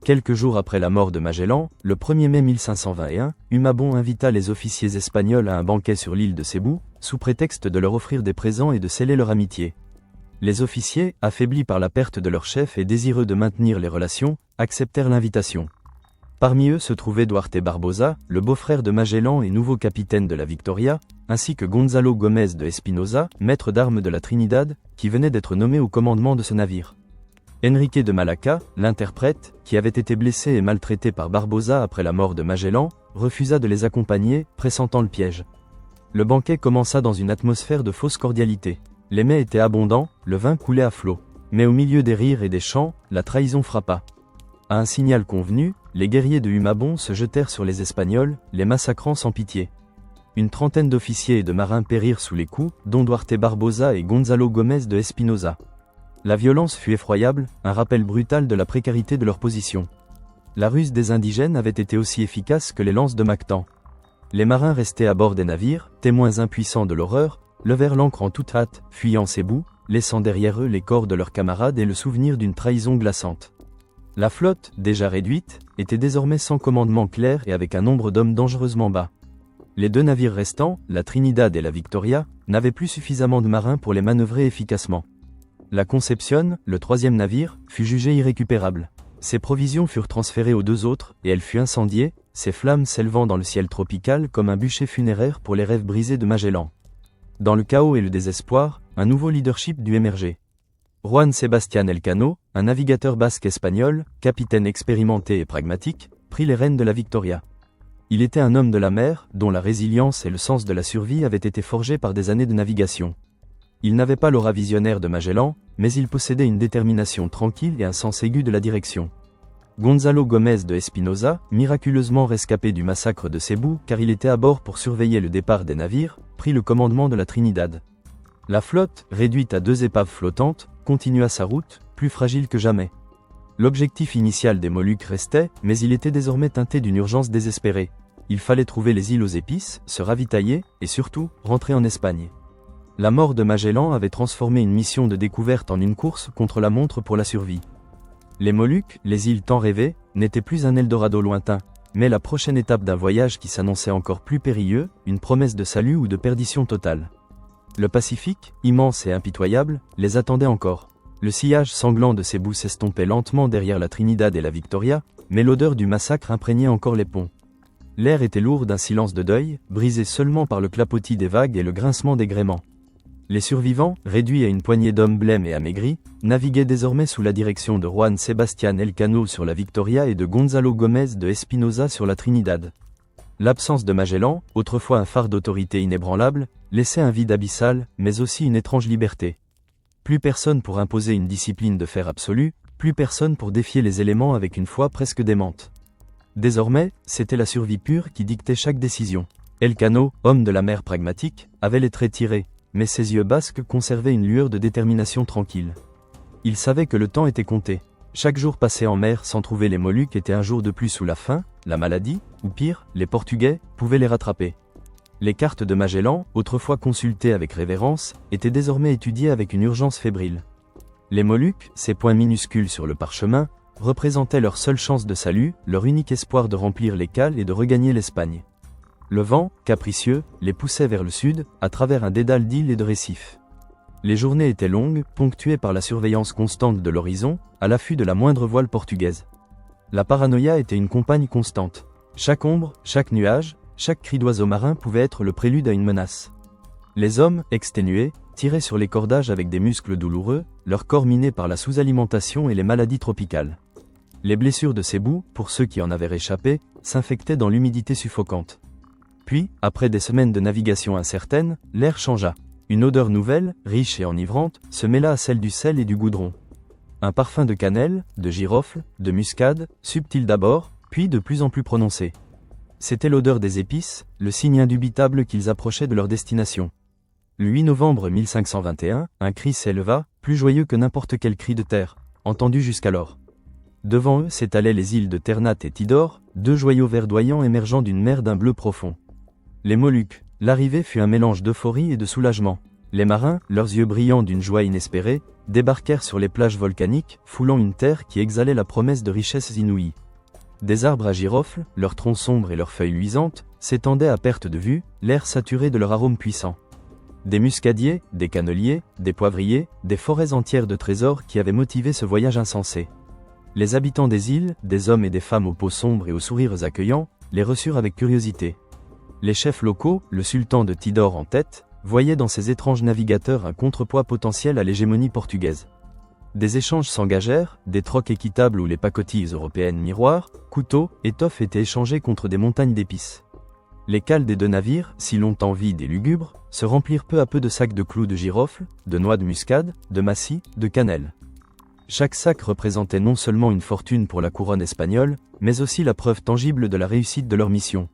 Quelques jours après la mort de Magellan, le 1er mai 1521, Humabon invita les officiers espagnols à un banquet sur l'île de Cébou, sous prétexte de leur offrir des présents et de sceller leur amitié. Les officiers, affaiblis par la perte de leur chef et désireux de maintenir les relations, acceptèrent l'invitation. Parmi eux se trouvait Duarte Barbosa, le beau-frère de Magellan et nouveau capitaine de la Victoria, ainsi que Gonzalo Gómez de Espinosa, maître d'armes de la Trinidad, qui venait d'être nommé au commandement de ce navire. Enrique de Malaca, l'interprète, qui avait été blessé et maltraité par Barbosa après la mort de Magellan, refusa de les accompagner, pressentant le piège. Le banquet commença dans une atmosphère de fausse cordialité. Les mets étaient abondants, le vin coulait à flot. Mais au milieu des rires et des chants, la trahison frappa. À un signal convenu, les guerriers de Humabon se jetèrent sur les Espagnols, les massacrant sans pitié. Une trentaine d'officiers et de marins périrent sous les coups, dont Duarte Barbosa et Gonzalo Gómez de Espinosa. La violence fut effroyable, un rappel brutal de la précarité de leur position. La ruse des indigènes avait été aussi efficace que les lances de Mactan. Les marins restés à bord des navires, témoins impuissants de l'horreur, levèrent l'ancre en toute hâte, fuyant Cébou, laissant derrière eux les corps de leurs camarades et le souvenir d'une trahison glaçante. La flotte, déjà réduite, était désormais sans commandement clair et avec un nombre d'hommes dangereusement bas. Les deux navires restants, la Trinidad et la Victoria, n'avaient plus suffisamment de marins pour les manœuvrer efficacement. La Concepción, le troisième navire, fut jugé irrécupérable. Ses provisions furent transférées aux deux autres, et elle fut incendiée, ses flammes s'élevant dans le ciel tropical comme un bûcher funéraire pour les rêves brisés de Magellan. Dans le chaos et le désespoir, un nouveau leadership dut émerger. Juan Sebastián Elcano, un navigateur basque espagnol, capitaine expérimenté et pragmatique, prit les rênes de la Victoria. Il était un homme de la mer, dont la résilience et le sens de la survie avaient été forgés par des années de navigation. Il n'avait pas l'aura visionnaire de Magellan, mais il possédait une détermination tranquille et un sens aigu de la direction. Gonzalo Gómez de Espinosa, miraculeusement rescapé du massacre de Cébou car il était à bord pour surveiller le départ des navires, prit le commandement de la Trinidad. La flotte, réduite à 2 épaves flottantes, continua sa route, plus fragile que jamais. L'objectif initial des Moluques restait, mais il était désormais teinté d'une urgence désespérée. Il fallait trouver les îles aux épices, se ravitailler, et surtout, rentrer en Espagne. La mort de Magellan avait transformé une mission de découverte en une course contre la montre pour la survie. Les Moluques, les îles tant rêvées, n'étaient plus un Eldorado lointain, mais la prochaine étape d'un voyage qui s'annonçait encore plus périlleux, une promesse de salut ou de perdition totale. Le Pacifique, immense et impitoyable, les attendait encore. Le sillage sanglant de Cébou s'estompait lentement derrière la Trinidad et la Victoria, mais l'odeur du massacre imprégnait encore les ponts. L'air était lourd d'un silence de deuil, brisé seulement par le clapotis des vagues et le grincement des gréements. Les survivants, réduits à une poignée d'hommes blêmes et amaigris, naviguaient désormais sous la direction de Juan Sebastián Elcano sur la Victoria et de Gonzalo Gómez de Espinosa sur la Trinidad. L'absence de Magellan, autrefois un phare d'autorité inébranlable, laissait un vide abyssal, mais aussi une étrange liberté. Plus personne pour imposer une discipline de fer absolue, plus personne pour défier les éléments avec une foi presque démente. Désormais, c'était la survie pure qui dictait chaque décision. Elcano, homme de la mer pragmatique, avait les traits tirés, mais ses yeux basques conservaient une lueur de détermination tranquille. Il savait que le temps était compté. Chaque jour passé en mer sans trouver les Moluques était un jour de plus sous la faim, la maladie, ou pire, les Portugais, pouvaient les rattraper. Les cartes de Magellan, autrefois consultées avec révérence, étaient désormais étudiées avec une urgence fébrile. Les Moluques, ces points minuscules sur le parchemin, représentaient leur seule chance de salut, leur unique espoir de remplir les cales et de regagner l'Espagne. Le vent, capricieux, les poussait vers le sud, à travers un dédale d'îles et de récifs. Les journées étaient longues, ponctuées par la surveillance constante de l'horizon, à l'affût de la moindre voile portugaise. La paranoïa était une compagne constante. Chaque ombre, chaque nuage, chaque cri d'oiseau marin pouvait être le prélude à une menace. Les hommes, exténués, tiraient sur les cordages avec des muscles douloureux, leur corps miné par la sous-alimentation et les maladies tropicales. Les blessures de Cébou, pour ceux qui en avaient réchappé, s'infectaient dans l'humidité suffocante. Puis, après des semaines de navigation incertaine, l'air changea. Une odeur nouvelle, riche et enivrante, se mêla à celle du sel et du goudron. Un parfum de cannelle, de girofle, de muscade, subtil d'abord, puis de plus en plus prononcé. C'était l'odeur des épices, le signe indubitable qu'ils approchaient de leur destination. Le 8 novembre 1521, un cri s'éleva, plus joyeux que n'importe quel cri de terre, entendu jusqu'alors. Devant eux s'étalaient les îles de Ternate et Tidor, 2 joyaux verdoyants émergeant d'une mer d'un bleu profond. Les Moluques, l'arrivée fut un mélange d'euphorie et de soulagement. Les marins, leurs yeux brillants d'une joie inespérée, débarquèrent sur les plages volcaniques, foulant une terre qui exhalait la promesse de richesses inouïes. Des arbres à girofle, leurs troncs sombres et leurs feuilles luisantes, s'étendaient à perte de vue, l'air saturé de leur arôme puissant. Des muscadiers, des canneliers, des poivriers, des forêts entières de trésors qui avaient motivé ce voyage insensé. Les habitants des îles, des hommes et des femmes aux peaux sombres et aux sourires accueillants, les reçurent avec curiosité. Les chefs locaux, le sultan de Tidore en tête, voyaient dans ces étranges navigateurs un contrepoids potentiel à l'hégémonie portugaise. Des échanges s'engagèrent, des trocs équitables où les pacotilles européennes miroirs, couteaux, étoffes étaient échangés contre des montagnes d'épices. Les cales des deux navires, si longtemps vides et lugubres, se remplirent peu à peu de sacs de clous de girofle, de noix de muscade, de massis, de cannelle. Chaque sac représentait non seulement une fortune pour la couronne espagnole, mais aussi la preuve tangible de la réussite de leur mission.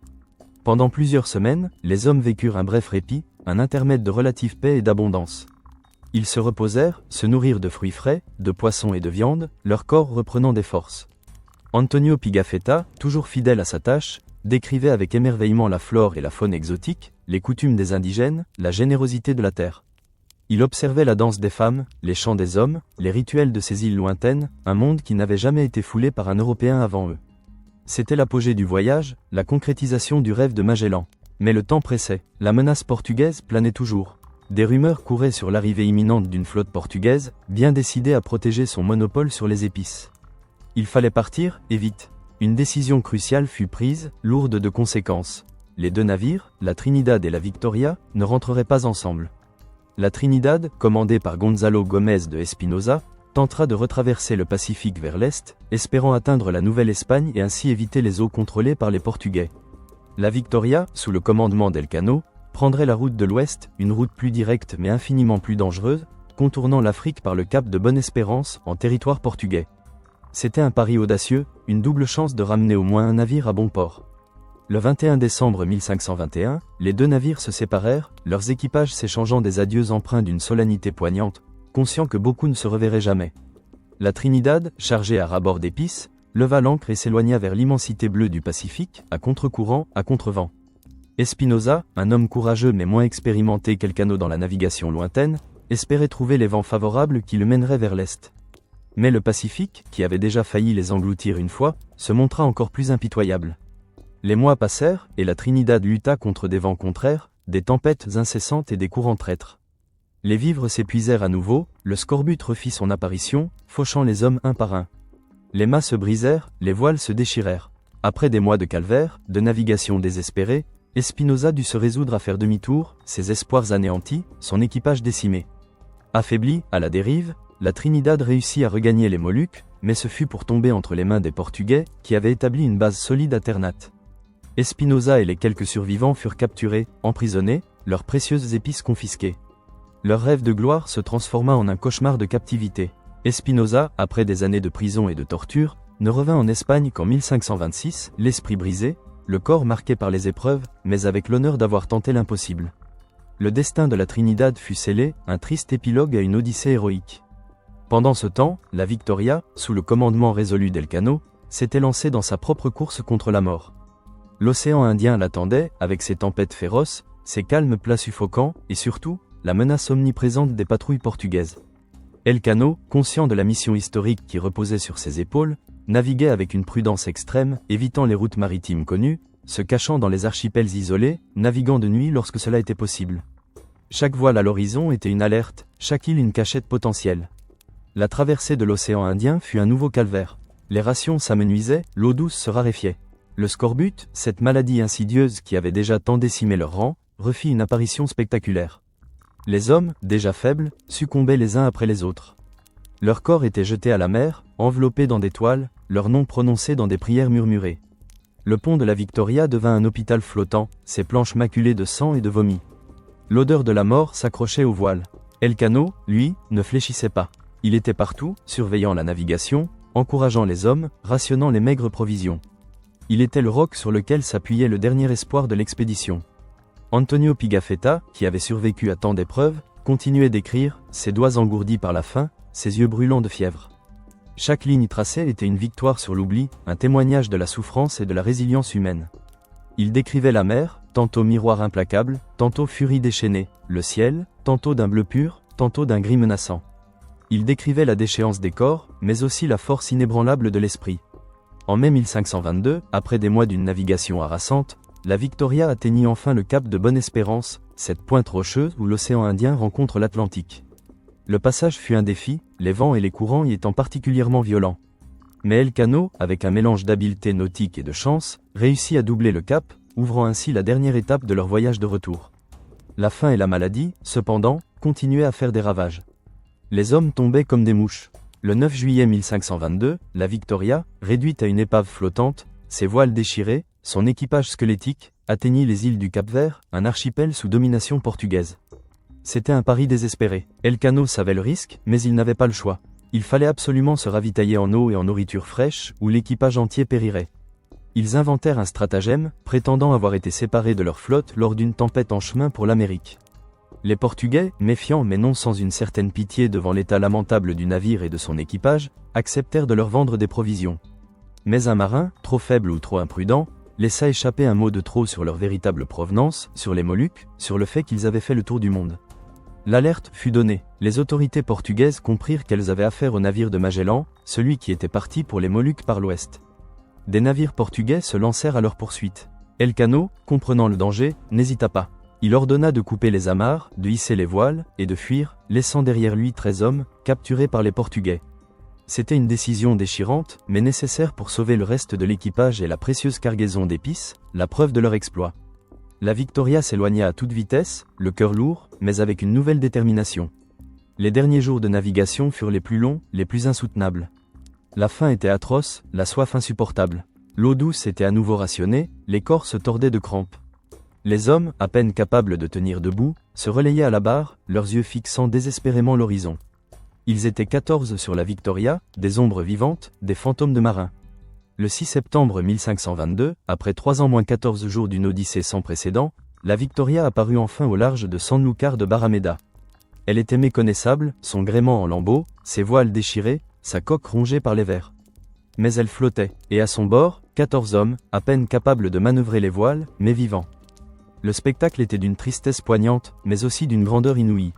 Pendant plusieurs semaines, les hommes vécurent un bref répit, un intermède de relative paix et d'abondance. Ils se reposèrent, se nourrirent de fruits frais, de poissons et de viande, leur corps reprenant des forces. Antonio Pigafetta, toujours fidèle à sa tâche, décrivait avec émerveillement la flore et la faune exotique, les coutumes des indigènes, la générosité de la terre. Il observait la danse des femmes, les chants des hommes, les rituels de ces îles lointaines, un monde qui n'avait jamais été foulé par un Européen avant eux. C'était l'apogée du voyage, la concrétisation du rêve de Magellan. Mais le temps pressait, la menace portugaise planait toujours. Des rumeurs couraient sur l'arrivée imminente d'une flotte portugaise, bien décidée à protéger son monopole sur les épices. Il fallait partir, et vite. Une décision cruciale fut prise, lourde de conséquences. Les deux navires, la Trinidad et la Victoria, ne rentreraient pas ensemble. La Trinidad, commandée par Gonzalo Gómez de Espinosa, tentera de retraverser le Pacifique vers l'est, espérant atteindre la Nouvelle-Espagne et ainsi éviter les eaux contrôlées par les Portugais. La Victoria, sous le commandement d'Elcano, prendrait la route de l'ouest, une route plus directe mais infiniment plus dangereuse, contournant l'Afrique par le cap de Bonne-Espérance, en territoire portugais. C'était un pari audacieux, une double chance de ramener au moins un navire à bon port. Le 21 décembre 1521, les deux navires se séparèrent, leurs équipages s'échangeant des adieux empreints d'une solennité poignante, conscients que beaucoup ne se reverraient jamais. La Trinidad, chargée à ras-bord d'épices, leva l'ancre et s'éloigna vers l'immensité bleue du Pacifique, à contre-courant, à contre-vent. Espinosa, un homme courageux mais moins expérimenté qu'Elcano dans la navigation lointaine, espérait trouver les vents favorables qui le mèneraient vers l'est. Mais le Pacifique, qui avait déjà failli les engloutir une fois, se montra encore plus impitoyable. Les mois passèrent, et la Trinidad lutta contre des vents contraires, des tempêtes incessantes et des courants traîtres. Les vivres s'épuisèrent à nouveau, le scorbut refit son apparition, fauchant les hommes un par un. Les mâts se brisèrent, les voiles se déchirèrent. Après des mois de calvaire, de navigation désespérée, Espinosa dut se résoudre à faire demi-tour, ses espoirs anéantis, son équipage décimé. Affaibli, à la dérive, la Trinidad réussit à regagner les Moluques, mais ce fut pour tomber entre les mains des Portugais, qui avaient établi une base solide à Ternate. Espinosa et les quelques survivants furent capturés, emprisonnés, leurs précieuses épices confisquées. Leur rêve de gloire se transforma en un cauchemar de captivité. Espinosa, après des années de prison et de torture, ne revint en Espagne qu'en 1526, l'esprit brisé, le corps marqué par les épreuves, mais avec l'honneur d'avoir tenté l'impossible. Le destin de la Trinidad fut scellé, un triste épilogue à une odyssée héroïque. Pendant ce temps, la Victoria, sous le commandement résolu d'Elcano, s'était lancée dans sa propre course contre la mort. L'océan Indien l'attendait, avec ses tempêtes féroces, ses calmes plats suffocants, et surtout, la menace omniprésente des patrouilles portugaises. Elcano, conscient de la mission historique qui reposait sur ses épaules, naviguait avec une prudence extrême, évitant les routes maritimes connues, se cachant dans les archipels isolés, naviguant de nuit lorsque cela était possible. Chaque voile à l'horizon était une alerte, chaque île une cachette potentielle. La traversée de l'océan Indien fut un nouveau calvaire. Les rations s'amenuisaient, l'eau douce se raréfiait. Le scorbut, cette maladie insidieuse qui avait déjà tant décimé leur rang, refit une apparition spectaculaire. Les hommes, déjà faibles, succombaient les uns après les autres. Leurs corps étaient jetés à la mer, enveloppés dans des toiles, leurs noms prononcés dans des prières murmurées. Le pont de la Victoria devint un hôpital flottant, ses planches maculées de sang et de vomi. L'odeur de la mort s'accrochait aux voiles. Elcano, lui, ne fléchissait pas. Il était partout, surveillant la navigation, encourageant les hommes, rationnant les maigres provisions. Il était le roc sur lequel s'appuyait le dernier espoir de l'expédition. Antonio Pigafetta, qui avait survécu à tant d'épreuves, continuait d'écrire, ses doigts engourdis par la faim, ses yeux brûlants de fièvre. Chaque ligne tracée était une victoire sur l'oubli, un témoignage de la souffrance et de la résilience humaine. Il décrivait la mer, tantôt miroir implacable, tantôt furie déchaînée, le ciel, tantôt d'un bleu pur, tantôt d'un gris menaçant. Il décrivait la déchéance des corps, mais aussi la force inébranlable de l'esprit. En mai 1522, après des mois d'une navigation harassante, la Victoria atteignit enfin le cap de Bonne-Espérance, cette pointe rocheuse où l'océan Indien rencontre l'Atlantique. Le passage fut un défi, les vents et les courants y étant particulièrement violents. Mais Elcano, avec un mélange d'habileté nautique et de chance, réussit à doubler le cap, ouvrant ainsi la dernière étape de leur voyage de retour. La faim et la maladie, cependant, continuaient à faire des ravages. Les hommes tombaient comme des mouches. Le 9 juillet 1522, la Victoria, réduite à une épave flottante, ses voiles déchirés, son équipage squelettique, atteignit les îles du Cap-Vert, un archipel sous domination portugaise. C'était un pari désespéré. Elcano savait le risque, mais il n'avait pas le choix. Il fallait absolument se ravitailler en eau et en nourriture fraîche, ou l'équipage entier périrait. Ils inventèrent un stratagème, prétendant avoir été séparés de leur flotte lors d'une tempête en chemin pour l'Amérique. Les Portugais, méfiants mais non sans une certaine pitié devant l'état lamentable du navire et de son équipage, acceptèrent de leur vendre des provisions. Mais un marin, trop faible ou trop imprudent, laissa échapper un mot de trop sur leur véritable provenance, sur les Moluques, sur le fait qu'ils avaient fait le tour du monde. L'alerte fut donnée. Les autorités portugaises comprirent qu'elles avaient affaire au navire de Magellan, celui qui était parti pour les Moluques par l'ouest. Des navires portugais se lancèrent à leur poursuite. Elcano, comprenant le danger, n'hésita pas. Il ordonna de couper les amarres, de hisser les voiles, et de fuir, laissant derrière lui 13 hommes, capturés par les Portugais. C'était une décision déchirante, mais nécessaire pour sauver le reste de l'équipage et la précieuse cargaison d'épices, la preuve de leur exploit. La Victoria s'éloigna à toute vitesse, le cœur lourd, mais avec une nouvelle détermination. Les derniers jours de navigation furent les plus longs, les plus insoutenables. La faim était atroce, la soif insupportable. L'eau douce était à nouveau rationnée, les corps se tordaient de crampes. Les hommes, à peine capables de tenir debout, se relayaient à la barre, leurs yeux fixant désespérément l'horizon. Ils étaient 14 sur la Victoria, des ombres vivantes, des fantômes de marins. Le 6 septembre 1522, après 3 ans moins 14 jours d'une odyssée sans précédent, la Victoria apparut enfin au large de Sanlúcar de Barrameda. Elle était méconnaissable, son gréement en lambeaux, ses voiles déchirées, sa coque rongée par les vers. Mais elle flottait, et à son bord, 14 hommes, à peine capables de manœuvrer les voiles, mais vivants. Le spectacle était d'une tristesse poignante, mais aussi d'une grandeur inouïe.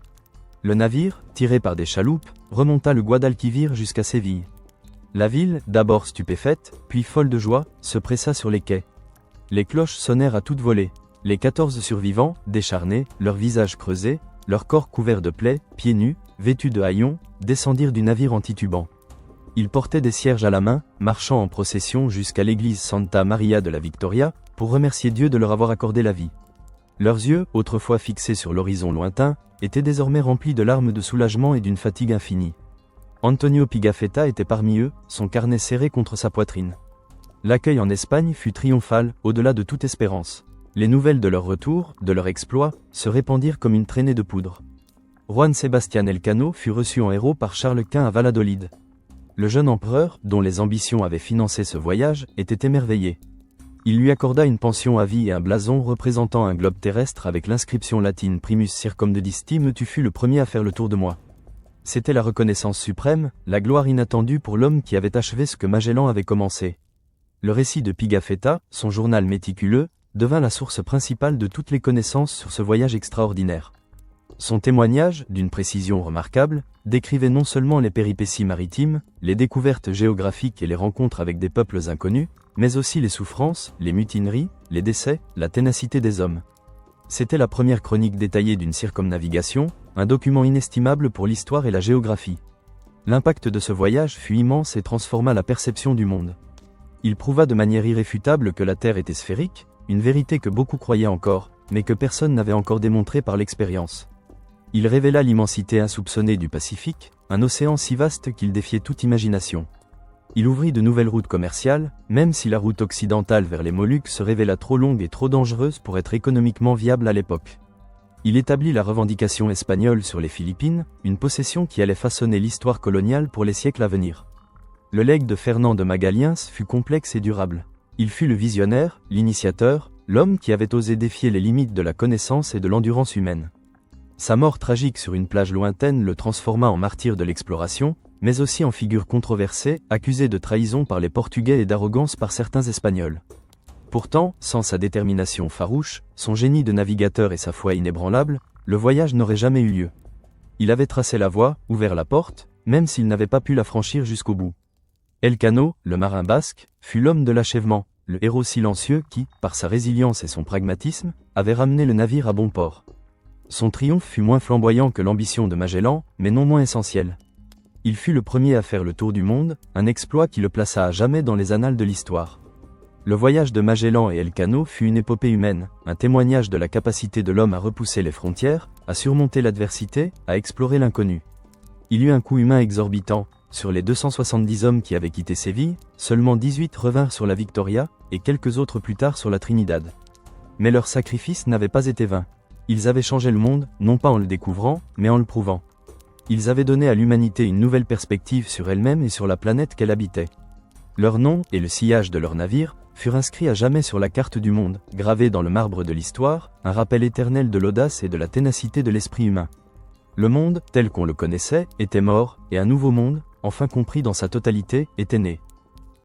Le navire, tiré par des chaloupes, remonta le Guadalquivir jusqu'à Séville. La ville, d'abord stupéfaite, puis folle de joie, se pressa sur les quais. Les cloches sonnèrent à toute volée. Les 14 survivants, décharnés, leurs visages creusés, leurs corps couverts de plaies, pieds nus, vêtus de haillons, descendirent du navire en titubant. Ils portaient des cierges à la main, marchant en procession jusqu'à l'église Santa Maria de la Victoria, pour remercier Dieu de leur avoir accordé la vie. Leurs yeux, autrefois fixés sur l'horizon lointain, étaient désormais remplis de larmes de soulagement et d'une fatigue infinie. Antonio Pigafetta était parmi eux, son carnet serré contre sa poitrine. L'accueil en Espagne fut triomphal, au-delà de toute espérance. Les nouvelles de leur retour, de leur exploit, se répandirent comme une traînée de poudre. Juan Sebastián Elcano fut reçu en héros par Charles Quint à Valladolid. Le jeune empereur, dont les ambitions avaient financé ce voyage, était émerveillé. Il lui accorda une pension à vie et un blason représentant un globe terrestre avec l'inscription latine Primus circumdedistim, tu fus le premier à faire le tour de moi. C'était la reconnaissance suprême, la gloire inattendue pour l'homme qui avait achevé ce que Magellan avait commencé. Le récit de Pigafetta, son journal méticuleux, devint la source principale de toutes les connaissances sur ce voyage extraordinaire. Son témoignage, d'une précision remarquable, décrivait non seulement les péripéties maritimes, les découvertes géographiques et les rencontres avec des peuples inconnus, mais aussi les souffrances, les mutineries, les décès, la ténacité des hommes. C'était la première chronique détaillée d'une circumnavigation, un document inestimable pour l'histoire et la géographie. L'impact de ce voyage fut immense et transforma la perception du monde. Il prouva de manière irréfutable que la Terre était sphérique, une vérité que beaucoup croyaient encore, mais que personne n'avait encore démontrée par l'expérience. Il révéla l'immensité insoupçonnée du Pacifique, un océan si vaste qu'il défiait toute imagination. Il ouvrit de nouvelles routes commerciales, même si la route occidentale vers les Moluques se révéla trop longue et trop dangereuse pour être économiquement viable à l'époque. Il établit la revendication espagnole sur les Philippines, une possession qui allait façonner l'histoire coloniale pour les siècles à venir. Le legs de Fernand de Magallien fut complexe et durable. Il fut le visionnaire, l'initiateur, l'homme qui avait osé défier les limites de la connaissance et de l'endurance humaine. Sa mort tragique sur une plage lointaine le transforma en martyr de l'exploration, mais aussi en figure controversée, accusée de trahison par les Portugais et d'arrogance par certains Espagnols. Pourtant, sans sa détermination farouche, son génie de navigateur et sa foi inébranlable, le voyage n'aurait jamais eu lieu. Il avait tracé la voie, ouvert la porte, même s'il n'avait pas pu la franchir jusqu'au bout. Elcano, le marin basque, fut l'homme de l'achèvement, le héros silencieux qui, par sa résilience et son pragmatisme, avait ramené le navire à bon port. Son triomphe fut moins flamboyant que l'ambition de Magellan, mais non moins essentiel. Il fut le premier à faire le tour du monde, un exploit qui le plaça à jamais dans les annales de l'histoire. Le voyage de Magellan et Elcano fut une épopée humaine, un témoignage de la capacité de l'homme à repousser les frontières, à surmonter l'adversité, à explorer l'inconnu. Il eut un coût humain exorbitant. Sur les 270 hommes qui avaient quitté Séville, seulement 18 revinrent sur la Victoria, et quelques autres plus tard sur la Trinidad. Mais leur sacrifice n'avait pas été vain. Ils avaient changé le monde, non pas en le découvrant, mais en le prouvant. Ils avaient donné à l'humanité une nouvelle perspective sur elle-même et sur la planète qu'elle habitait. Leur nom, et le sillage de leurs navires, furent inscrits à jamais sur la carte du monde, gravés dans le marbre de l'histoire, un rappel éternel de l'audace et de la ténacité de l'esprit humain. Le monde, tel qu'on le connaissait, était mort, et un nouveau monde, enfin compris dans sa totalité, était né.